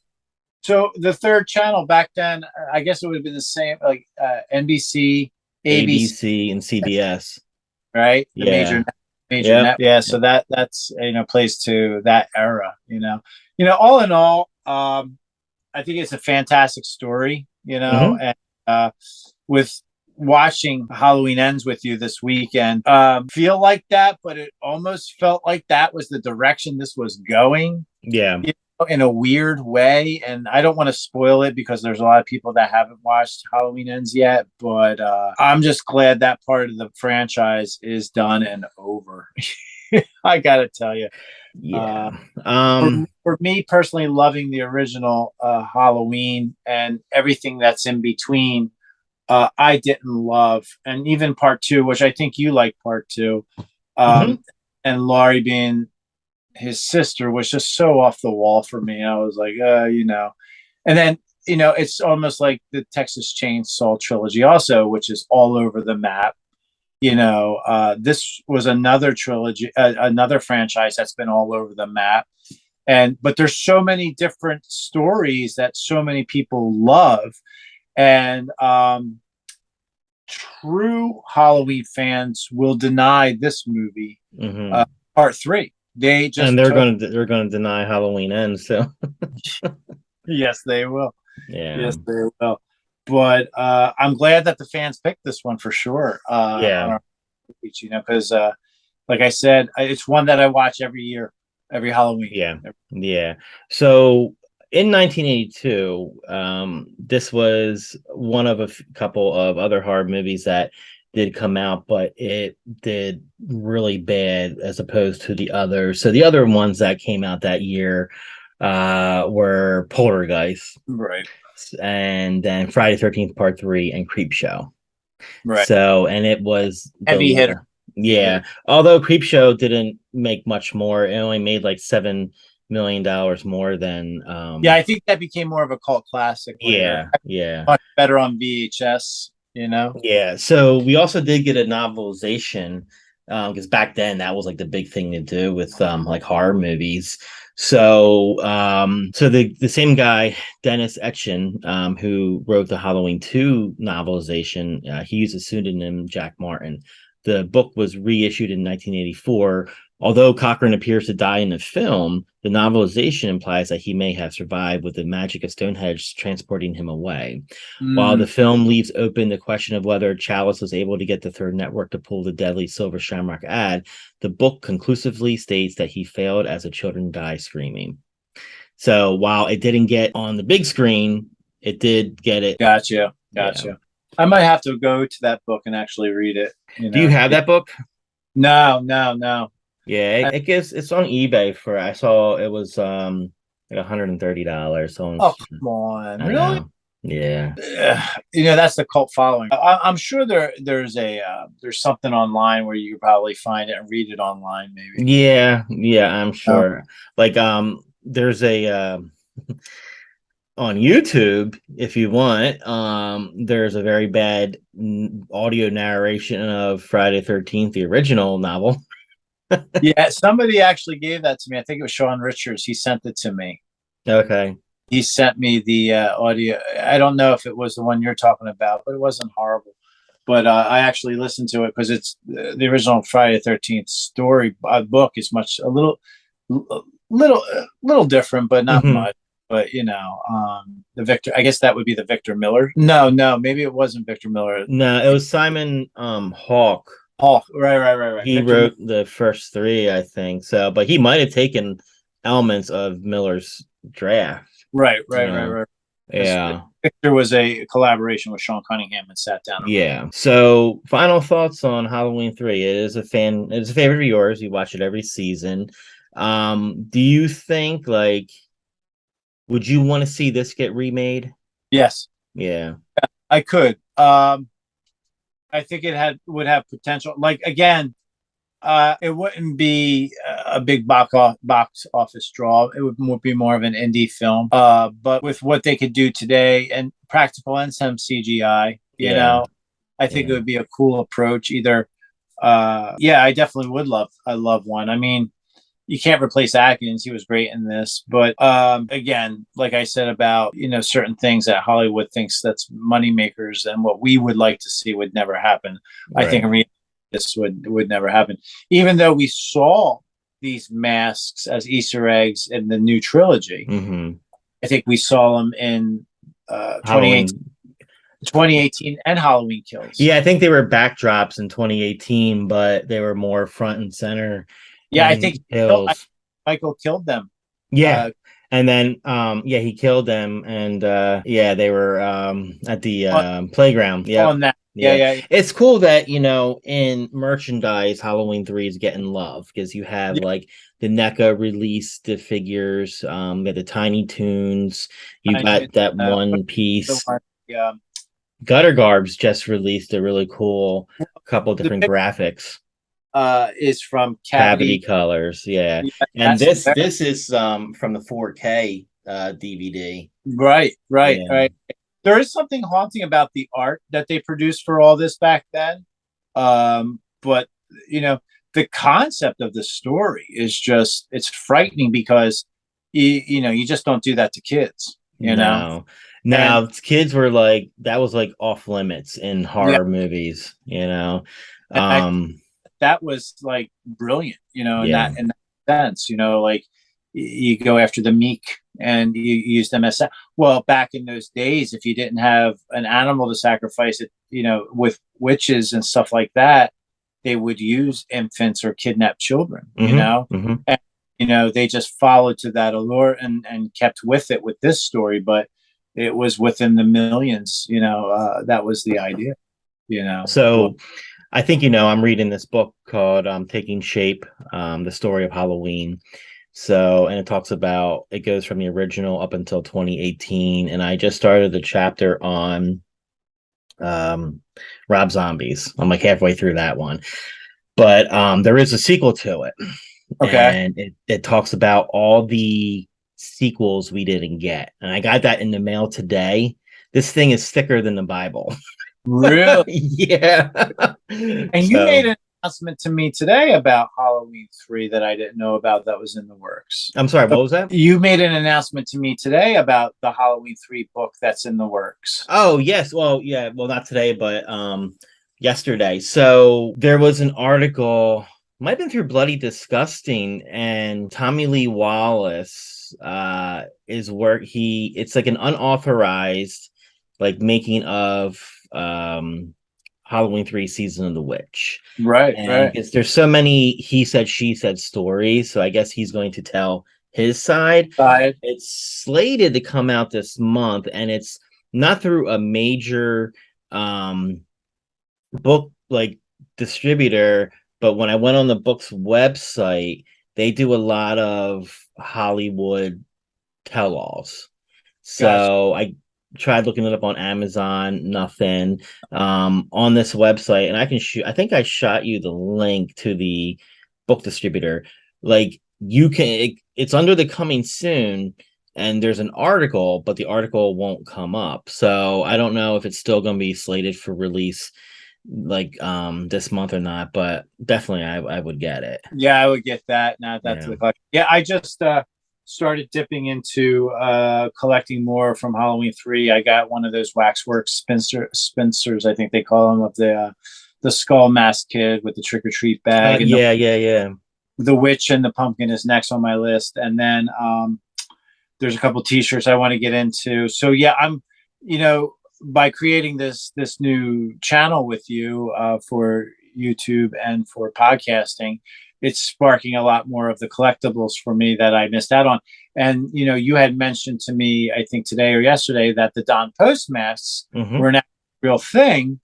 So the third channel back then, I guess it would have been the same, like NBC, ABC, and CBS. Right? The Yeah. major net. Yeah. So that's plays to that era. All in all, I think it's a fantastic story. And with watching Halloween Ends with you this weekend, feel like that, but it almost felt like that was the direction this was going. Yeah. In a weird way, and I don't want to spoil it because there's a lot of people that haven't watched Halloween Ends yet, but I'm just glad that part of the franchise is done and over. I gotta tell you. Yeah. For me personally, loving the original Halloween and everything that's in between, I didn't love, and even part 2, which I think you like part 2, and Laurie being his sister was just so off the wall for me. I was like, and then, it's almost like the Texas Chainsaw trilogy also, which is all over the map. This was another trilogy, another franchise that's been all over the map. But there's so many different stories that so many people love. And true Halloween fans will deny this movie, part 3. They're going to deny Halloween Ends. So yes, they will. Yeah. Yes, they will. But I'm glad that the fans picked this one for sure. Because like I said, it's one that I watch every year, every Halloween. Yeah. So in 1982, this was one of a couple of other horror movies that did come out, but it did really bad as opposed to the others. So the other ones that came out that year were Poltergeist, right, and then Friday 13th Part 3 and Creepshow. Right. So, and it was heavy hitter. Yeah. Although Creepshow didn't make much more, it only made like $7 million more than. I think that became more of a cult classic. Yeah. Much better on VHS. Yeah, so we also did get a novelization because back then that was like the big thing to do with like horror movies. So the same guy, Dennis Etchen, who wrote the Halloween 2 novelization, he used a pseudonym, Jack Martin. The book was reissued in 1984. Although Cochran appears to die in the film, the novelization implies that he may have survived, with the magic of Stonehenge transporting him away. While the film leaves open the question of whether Chalice was able to get the third network to pull the deadly Silver Shamrock ad, the book conclusively states that he failed as the children die screaming. So while it didn't get on the big screen, it did get it. Gotcha. Yeah. I might have to go to that book and actually read it. Do you have that book? No. Yeah, it's on eBay for, I saw it was like $130. So come on, really? Yeah. That's the cult following. I'm sure there's something online where you could probably find it and read it online, maybe. Yeah, I'm sure. Like there's a on YouTube, if you want, there's a very bad audio narration of Friday 13th, the original novel. Yeah, somebody actually gave that to me. I think it was Sean Richards. He sent it to me. Okay. He sent me the audio. I don't know if it was the one you're talking about, but it wasn't horrible. But I actually listened to it because it's the original Friday the 13th story book is a little different, but not much. But the Victor, I guess that would be the Victor Miller. No, maybe it wasn't Victor Miller. No, it was Simon Hawke. Oh, right. He wrote the first 3, I think. So, but he might have taken elements of Miller's draft. Right. Yeah. Yeah. Victor was a collaboration with Sean Cunningham and sat down. Yeah. So, final thoughts on Halloween 3. It's a favorite of yours. You watch it every season. Do you think, like, would you want to see this get remade? Yes, Yeah. I could. I think it would have potential. Like, again, it wouldn't be a big box office draw. It would be more of an indie film. But with what they could do today and practical and some CGI, you know, I think it would be a cool approach. Either, I definitely would love. I love one. I mean, you can't replace Atkins. He was great in this. But again, like I said about, certain things that Hollywood thinks that's money makers and what we would like to see would never happen. Right. I think this would never happen. Even though we saw these masks as Easter eggs in the new trilogy, I think we saw them in 2018 and Halloween Kills. Yeah, I think they were backdrops in 2018, but they were more front and center. Yeah, I think Michael killed them. Yeah. And then he killed them, and they were at the playground. Yeah. On that. Yeah. It's cool that, in merchandise, Halloween 3 is getting love because you have like the NECA released the figures, the Tiny Toons, you got that one piece. Gutter Garbs just released a really cool couple different graphics. Is from Cavity Colors, and this is from the 4K DVD. Right. There is something haunting about the art that they produced for all this back then, but the concept of the story is it's frightening because you just don't do that to kids. Now kids were like, that was like off limits in horror movies. That was like brilliant, in that sense. Like you go after the meek and you use them as back in those days, if you didn't have an animal to sacrifice it, with witches and stuff like that, they would use infants or kidnap children. And they just followed to that allure and kept with it with this story, but it was within the millions. That was the idea. So I think, I'm reading this book called Taking Shape, the story of Halloween. So, and it talks about, it goes from the original up until 2018. And I just started the chapter on Rob Zombies. I'm like halfway through that one. But there is a sequel to it. Okay. And it talks about all the sequels we didn't get. And I got that in the mail today. This thing is thicker than the Bible. Really? Yeah. And you made an announcement to me today about Halloween 3 that I didn't know about that was in the works. I'm sorry, what was that? You made an announcement to me today about the Halloween 3 book that's in the works. Oh, yes. Well, yeah. Well, not today, but yesterday. So there was an article, might have been through Bloody Disgusting, and Tommy Lee Wallace it's like an unauthorized like making of Halloween 3 Season of the Witch. Right. There's so many he said, she said stories. So I guess he's going to tell his side. It's slated to come out this month, and it's not through a major book like distributor, but when I went on the book's website, they do a lot of Hollywood tell-alls. So I tried looking it up on Amazon, nothing. On this website, and I think I shot you the link to the book distributor. Like it's under the coming soon, and there's an article, but the article won't come up. So I don't know if it's still going to be slated for release like this month or not, but definitely I would get it. Yeah, I would get that. Now that's the collection. Yeah, I just started dipping into collecting more from Halloween 3. I got one of those waxworks spinsters, I think they call them, of the skull mask kid with the trick or treat bag. The witch and the pumpkin is next on my list, and then there's a couple t-shirts I want to get into. So yeah, I'm by creating this new channel with you for YouTube and for podcasting, it's sparking a lot more of the collectibles for me that I missed out on. And you had mentioned to me, I think today or yesterday, that the Don Post masks were now a real thing.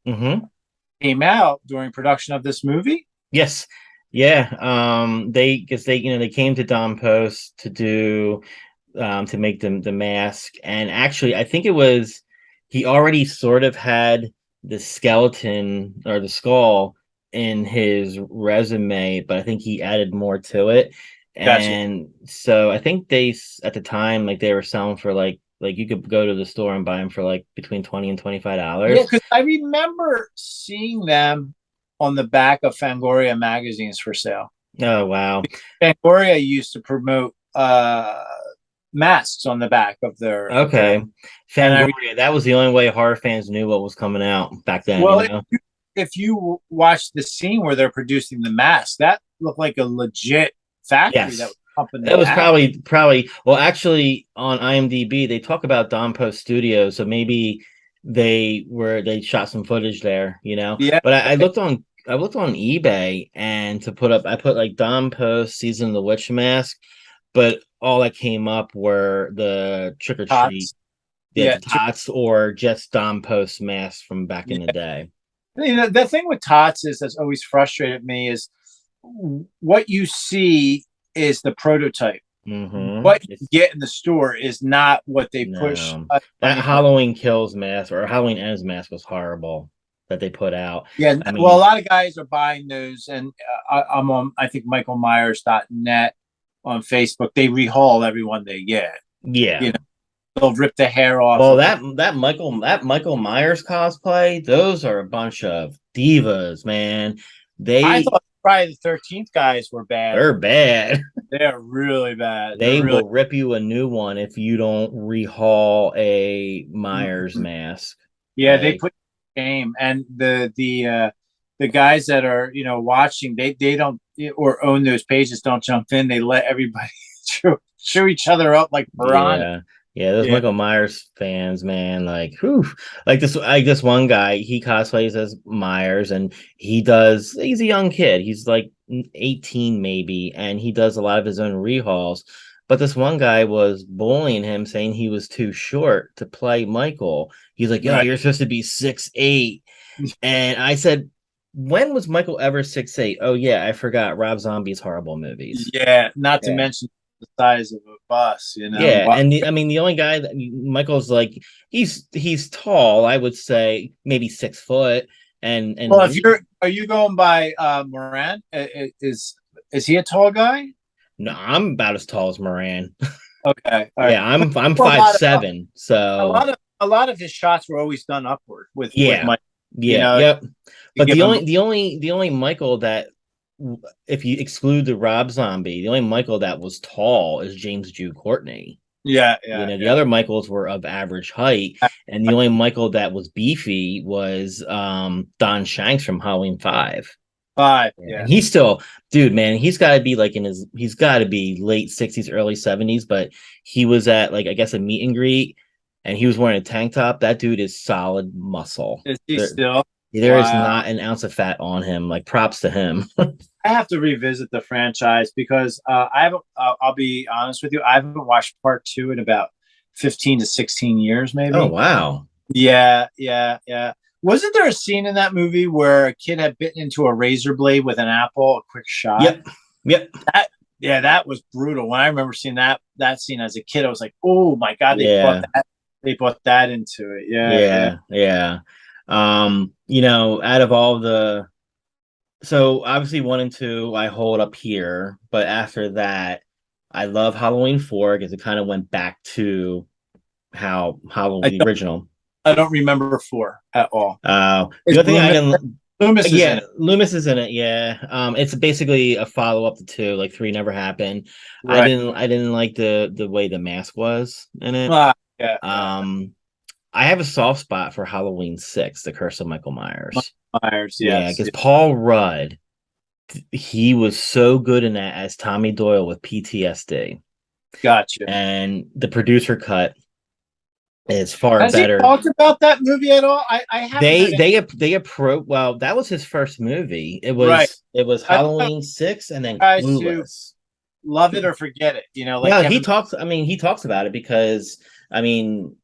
Came out during production of this movie. Yes. Yeah. They came to Don Post to do to make them the mask, and actually I think it was he already sort of had the skeleton or the skull in his resume, but I think he added more to it. Gotcha. And so I think they at the time, like, they were selling for like you could go to the store and buy them for like between $20 and $25. Yeah, because I remember seeing them on the back of Fangoria magazines for sale. Oh wow. Fangoria used to promote masks on the back of their Okay. Fangoria, that was the only way horror fans knew what was coming out back then. Well, if you watch the scene where they're producing the mask, that looked like a legit factory that was pumping that was probably well, actually on IMDb they talk about Don Post Studios, so maybe they shot some footage there, Yeah. But I looked on eBay, and I put like Don Post Season of the Witch mask, but all that came up were the Trick or Treat, the tots, or just Don Post masks from back in the day. The thing with tots that's always frustrated me is what you see is the prototype. What you get in the store is not what they push. That Halloween Kills mask or Halloween Ends mask was horrible that they put out. Yeah, a lot of guys are buying those, and I'm on, I think, michaelmyers.net on Facebook. They rehaul everyone they get. Yeah. They'll rip the hair off. Well, that Michael Myers cosplay, those are a bunch of divas, man. I thought Friday the 13th guys were bad. They're bad. They're really bad. They will rip you a new one if you don't rehaul a Myers mask. Yeah, they put game, and the guys that are watching, they don't or own those pages don't jump in. They let everybody show each other up like piranha. Yeah, those Michael Myers fans, man, like, whew. Like this one guy, he cosplays as Myers, and he's a young kid. He's like 18 maybe, and he does a lot of his own rehauls. But this one guy was bullying him, saying he was too short to play Michael. He's like, yo, you're supposed to be 6'8". And I said, when was Michael ever 6'8"? Oh yeah, I forgot Rob Zombie's horrible movies. Yeah, not to mention the size of a bus, Yeah, and the only guy that Michael's like, he's tall, I would say maybe 6 foot. And well, are you going by Moran? Is he a tall guy? No, I'm about as tall as Moran. Okay. Yeah, I'm 5'7". So a lot of his shots were always done upward with Mike. Yep. But the only Michael that, if you exclude the Rob Zombie, the only Michael that was tall is James Jude Courtney. The other Michaels were of average height, and the only Michael that was beefy was Don Shanks from Halloween 5. And he's still, dude, man, he's got to be like he's got to be late 60s, early 70s, but he was at, like, I guess, a meet and greet, and he was wearing a tank top. That dude is solid muscle. Is he still? There is not an ounce of fat on him. Like, props to him. I have to revisit the franchise because I haven't. I'll be honest with you. I haven't watched part 2 in about 15 to 16 years, maybe. Oh wow. Yeah. Wasn't there a scene in that movie where a kid had bitten into a razor blade with an apple? A quick shot. Yep. That was brutal. When I remember seeing that scene as a kid, I was like, "Oh my god!" They brought that into it. Yeah. Out of all so obviously 1 and 2 I hold up here, but after that I love Halloween 4 because it kind of went back to how Halloween the original. I don't remember 4 at all. The thing I didn't. Loomis is in it. Loomis is in it. Yeah. It's basically a follow up to 2. Like 3 never happened. Right. I didn't like the way the mask was in it. I have a soft spot for Halloween 6, The Curse of Michael Myers. Because Paul Rudd, he was so good in that as Tommy Doyle with PTSD. Gotcha. And the producer cut is far Has better. he talked about that movie at all? I haven't. They approach. Well, that was his first movie. Right. It was I don't know, Halloween 6 and then guys who Clueless. love it or forget it. You know, like Well, he Kevin. talks. I mean, he talks about it because I mean,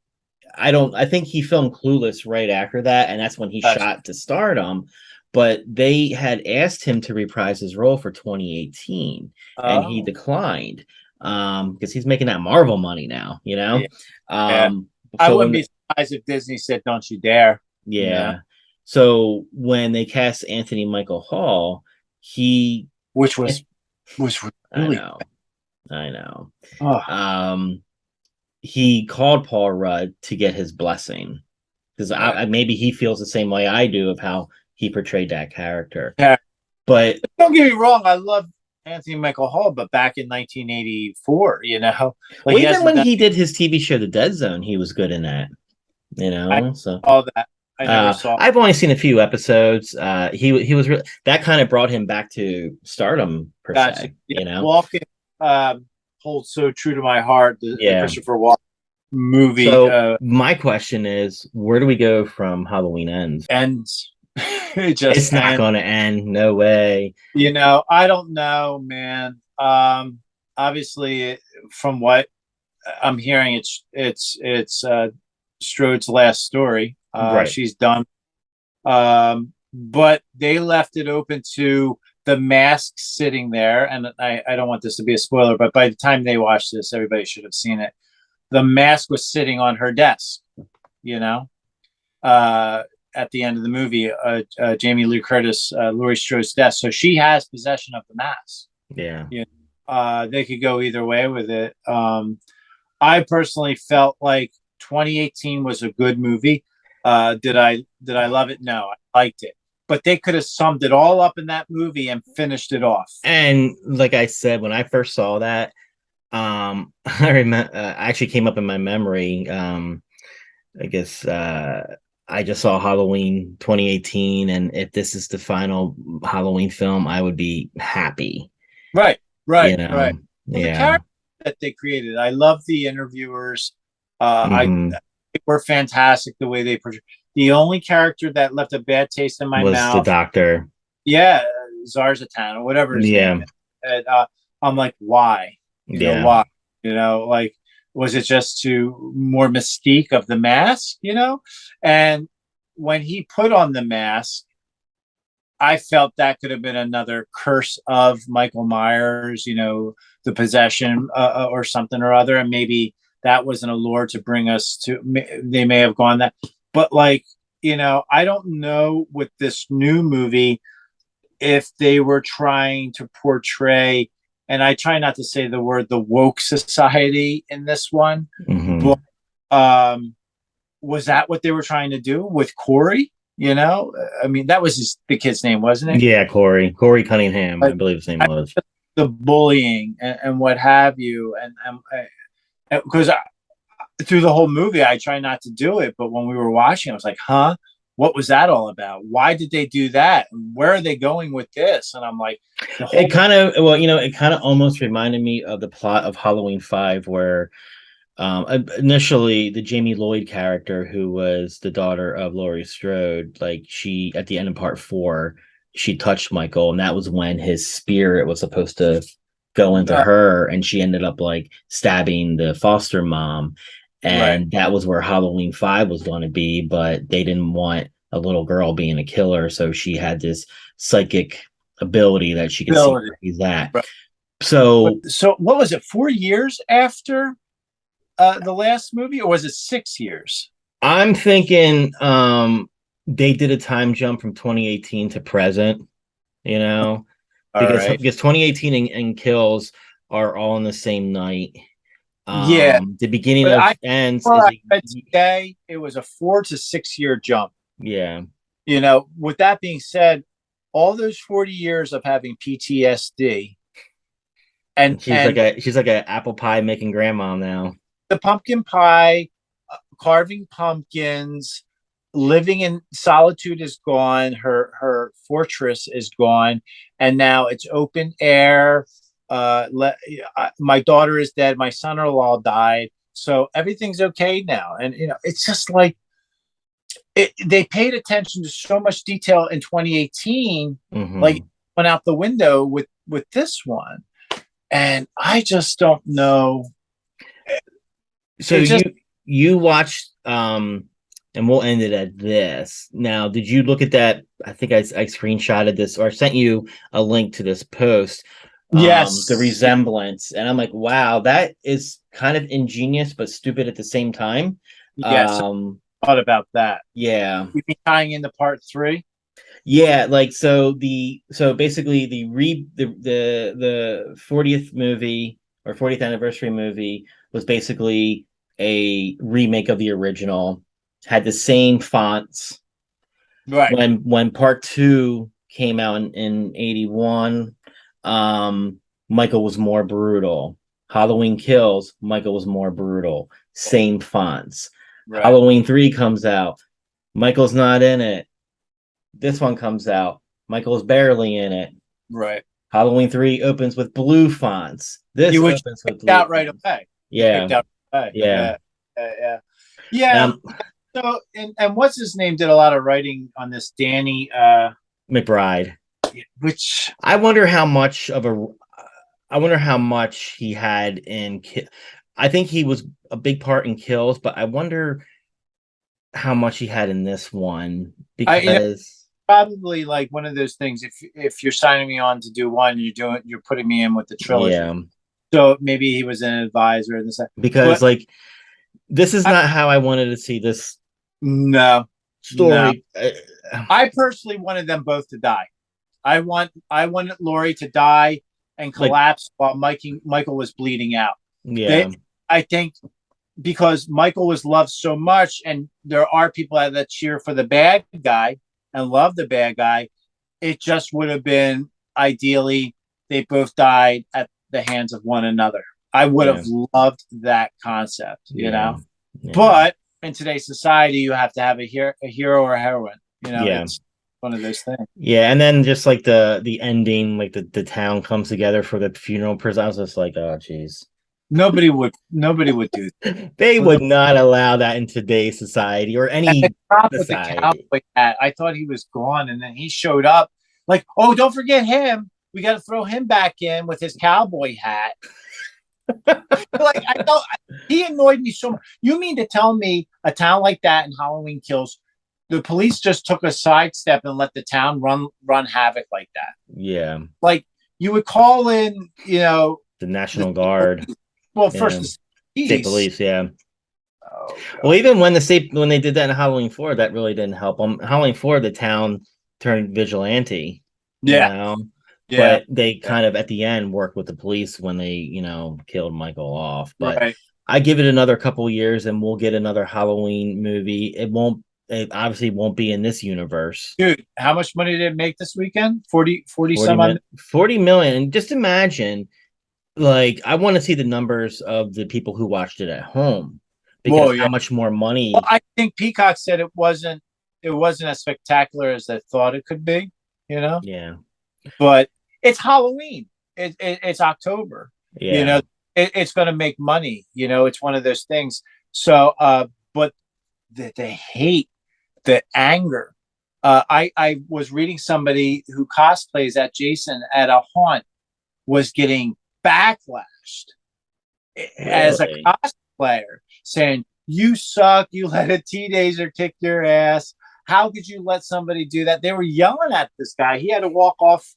I don't. I think he filmed Clueless right after that, and that's when he Gotcha. shot to stardom. But they had asked him to reprise his role for 2018, and he Oh, declined because he's making that Marvel money now. You know, yeah. Yeah. um, I so wouldn't when be surprised if Disney said, "Don't you dare." You know, yeah, so when they cast Anthony Michael Hall, he which was I really. know, I know. Oh, Um, he called Paul Rudd to get his blessing because right. maybe he feels the same way I do of how he portrayed that character. Yeah. But Don't get me wrong. I love Anthony Michael Hall, but back in 1984, you know, like well, he even hasn't when done. he did his TV show The Dead Zone, he was good in that. You I know, so saw that. I never saw. I've only seen a few episodes. He was really that kind of brought him back to stardom per Gotcha. se. Yeah, You know, Walken holds so true to my heart. The yeah. Christopher Walken movie So my question is, where do we go from Halloween Ends? ends. It just It's not ends. going to end. No way. You know, I don't know, man. Obviously, from what I'm hearing, it's Strode's last story. Right. She's done. But they left it open to the mask sitting there, and I don't want this to be a spoiler, but by the time they watch this, everybody should have seen it. The mask was sitting on her desk, you know, at the end of the movie, Jamie Lee Curtis, Laurie Strode's desk. So she has possession of the mask. Yeah. You know, they could go either way with it. I personally felt like 2018 was a good movie. Did I love it? No, I liked it. But they could have summed it all up in that movie and finished it off. And like I said, when I first saw that, I remember actually came up in my memory. I guess I just saw Halloween 2018, and if this is the final Halloween film, I would be happy. Right, You right, know, right. Well, the yeah. character that they created, I love the interviewers. I Mhm. they were fantastic the way they portrayed. The only character that left a bad taste in my Was the mouth, doctor. yeah, Zarzatan or whatever his Yeah, name is. And, I'm like, why? You know, yeah. why? You know, like, was it just to more mystique of the mask? You know, and when he put on the mask, I felt that could have been another curse of Michael Myers, you know, the possession or something or other. And maybe that was an allure to bring us to, they may have gone that. But like, you know, I don't know with this new movie if they were trying to portray, and I try not to say the word the woke society in this one, but Mhm. was that what they were trying to do with Corey? You know, I mean, that was the kid's name, wasn't it? Yeah, Corey Cunningham, I Like believe his name was. the bullying and what have you, and because through the whole movie, I try not to do it, but when we were watching, I was like, "Huh, what was that all about? Why did they do that? Where are they going with this?" And I'm like, the whole It kind of, well, you know, it kind of almost reminded me of the plot of Halloween 5, where initially the Jamie Lloyd character, who was the daughter of Laurie Strode, like she at the end of part 4, she touched Michael, and that was when his spirit was supposed to go into her, and she ended up like stabbing the foster mom, right and that was where Halloween 5 was going to be, but they didn't want a little girl being a killer, so she had this psychic ability that she could see ability. where he's at. Right. So So what was it? 4 years after the last movie, or was it 6 years? I'm thinking they did a time jump from 2018 to present, you know, All right. because 2018 and Kills are all in the same night. Yeah, The beginning but of I Ends well, is I read today it was a 4 to 6 year jump. yeah. You know, with that being said, all those 40 years of having PTSD and She's like a apple pie making grandma now. the pumpkin pie, carving pumpkins, living in solitude is gone. Her fortress is gone, and now it's open air. My daughter is dead. My son-in-law died. So everything's okay now. And, it's just like they paid attention to so much detail in 2018, like went out the window with this one. And I just don't know. So you watched, and we'll end it at this. Now, did you look at that? I think I screenshotted this or sent you a link to this post. Yes. The resemblance. And I'm like, wow, that is kind of ingenious, but stupid at the same time. Yes. Thought about that. Yeah. We'd be tying into part 3. Yeah, like so basically the 40th movie or 40th anniversary movie was basically a remake of the original, had the same fonts. Right. When part 2 came out in 81, Michael was more brutal. Halloween Kills, Michael was more brutal. Same fonts. Right. Halloween 3 comes out. Michael's not in it. This one comes out. Michael's barely in it. Right. Halloween 3 opens with blue fonts. This opens with blue out right away. Yeah. Out right away. Yeah. Yeah. So and what's his name did a lot of writing on this, Danny McBride. Which I wonder how much he had in I think he was a big part in Kills, but I wonder how much he had in this one, because probably like one of those things. If you're signing me on to do one, you're putting me in with the trilogy. Yeah. So maybe he was an advisor in this, because this is not how I wanted to see this. No story. No. I personally wanted them both to die. I wanted Laurie to die and collapse while Michael was bleeding out. Yeah, I think because Michael was loved so much, and there are people that cheer for the bad guy and love the bad guy. It just would have been ideally they both died at the hands of one another. I would have loved that concept, you know. Yeah. But in today's society, you have to have a hero or a heroine. It's one of those things. Yeah, and then just like the ending, like the town comes together for the funeral. I was just like, oh, geez. Nobody would do that. They would not allow that in today's society or any society. With the cowboy hat, I thought he was gone, and then he showed up. Like, oh, don't forget him. We got to throw him back in with his cowboy hat. I thought he annoyed me so much. You mean to tell me a town like that in Halloween Kills, the police just took a sidestep and let the town run havoc like that? Yeah. Like, you would call in, the National Guard. Well, first the state police, yeah. Oh, well, even when they did that in Halloween 4, that really didn't help them. Halloween 4, the town turned vigilante. Yeah. But they kind of at the end worked with the police when they, killed Michael off. But I give it another couple years and we'll get another Halloween movie. It obviously won't be in this universe. Dude, how much money did it make this weekend? 40 million. And just imagine, I want to see the numbers of the people who watched it at home, because how much more money. Well, I think Peacock said it wasn't as spectacular as they thought it could be, Yeah. But it's Halloween. It's October. Yeah. It's going to make money. It's one of those things. So, but the hate, the anger. I was reading somebody who cosplays at Jason at a haunt was getting backlashed as a cosplayer, saying, "You suck. You let a teenager kick your ass. How could you let somebody do that?" They were yelling at this guy. He had to walk off.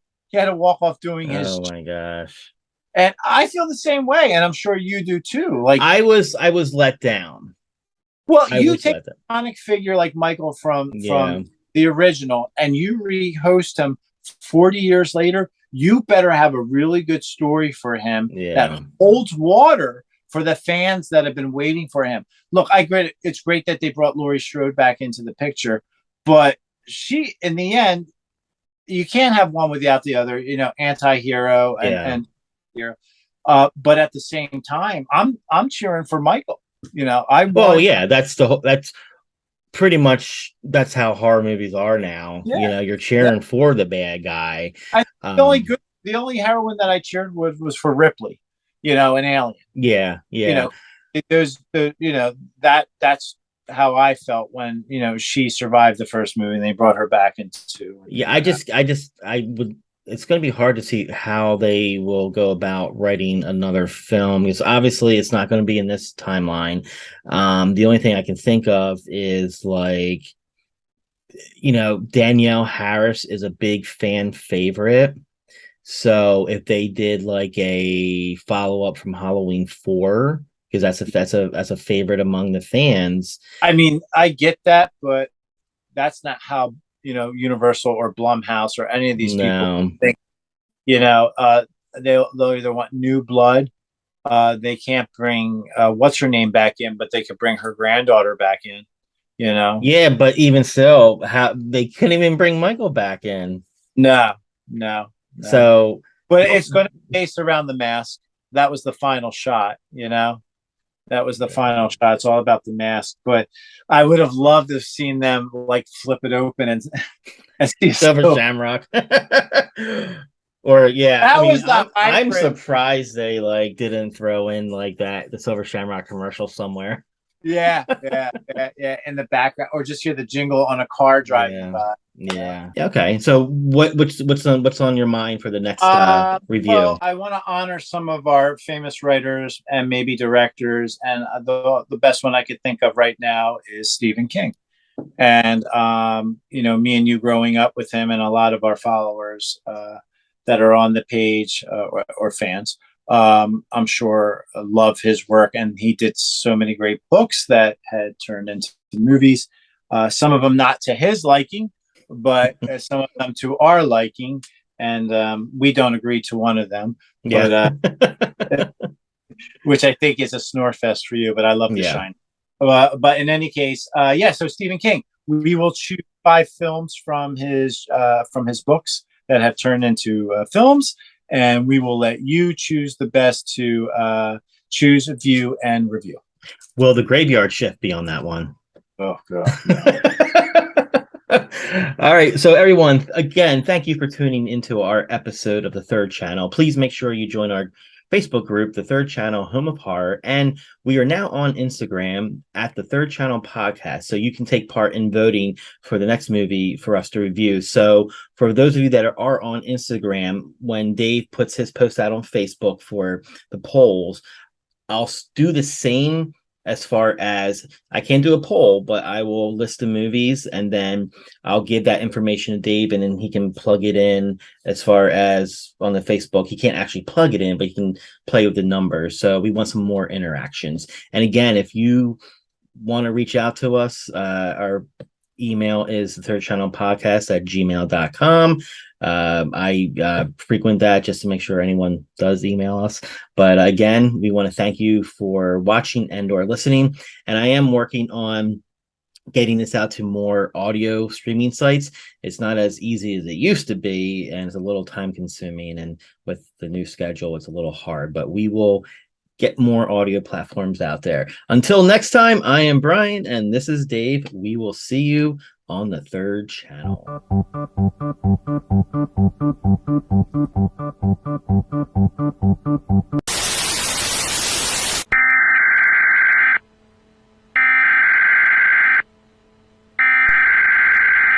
Doing his. Oh my gosh! And I feel the same way, and I'm sure you do too. Like I was let down. Well, you take an iconic figure like Michael from the original, and you rehost him 40 years later. You better have a really good story for him that holds water for the fans that have been waiting for him. Look, it's great that they brought Laurie Strode back into the picture, but she, in the end, you can't have one without the other. Anti-hero and hero. But at the same time, I'm cheering for Michael. That's pretty much how horror movies are now. Yeah. You're cheering for the bad guy. The only heroine that I cheered was for Ripley, in Alien. Yeah. That's how I felt when she survived the first movie and they brought her back into. Yeah, I would. It's going to be hard to see how they will go about writing another film because obviously it's not going to be in this timeline. The only thing I can think of is like, Danielle Harris is a big fan favorite. So if they did like a follow up from Halloween 4, because that's a favorite among the fans. I mean, I get that, but that's not how Universal or Blumhouse or any of these No. people think. They'll either want new blood. They can't bring what's her name back in, but they could bring her granddaughter back in. Yeah, but even still, how they couldn't even bring Michael back in. No, no. So, but it's going to be based around the mask. That was the final shot. That was the final shot. It's all about the mask. But I would have loved to have seen them like flip it open and see Silver Shamrock. Or yeah, I'm surprised they like didn't throw in like the Silver Shamrock commercial somewhere. Yeah, in the background, or just hear the jingle on a car driving by. Yeah. Okay. So what's on your mind for the next review? Well, I want to honor some of our famous writers and maybe directors, and the best one I could think of right now is Stephen King. And me and you growing up with him, and a lot of our followers that are on the page or fans, I'm sure love his work, and he did so many great books that had turned into movies. Some of them not to his liking, but some of them to our liking, and we don't agree to one of them. Yeah. But which I think is a snore fest for you. But I love The Shining. But in any case, so Stephen King, we will choose 5 films from his books that have turned into films, and we will let you choose the best to choose, view, and review. Will the Graveyard Shift be on that one? Oh, God. No. All right. So, everyone, again, thank you for tuning into our episode of The Third Channel. Please make sure you join our Facebook group, The Third Channel Home of Horror, and we are now on Instagram at The Third Channel Podcast, so you can take part in voting for the next movie for us to review. So for those of you that are on Instagram, when Dave puts his post out on Facebook for the polls, I'll do the same as far as I can't do a poll, but I will list the movies and then I'll give that information to Dave and then he can plug it in as far as on the Facebook. He can't actually plug it in, but he can play with the numbers. So we want some more interactions. And again, if you want to reach out to us, our email is the third channel podcast at gmail.com. I frequent that just to make sure anyone does email us. But again, we want to thank you for watching and or listening. And I am working on getting this out to more audio streaming sites. It's not as easy as it used to be, and it's a little time consuming. And with the new schedule, it's a little hard, but we will get more audio platforms out there. Until next time, I am Brian, and this is Dave. We will see you on the Third Channel.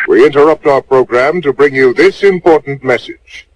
We interrupt our program to bring you this important message.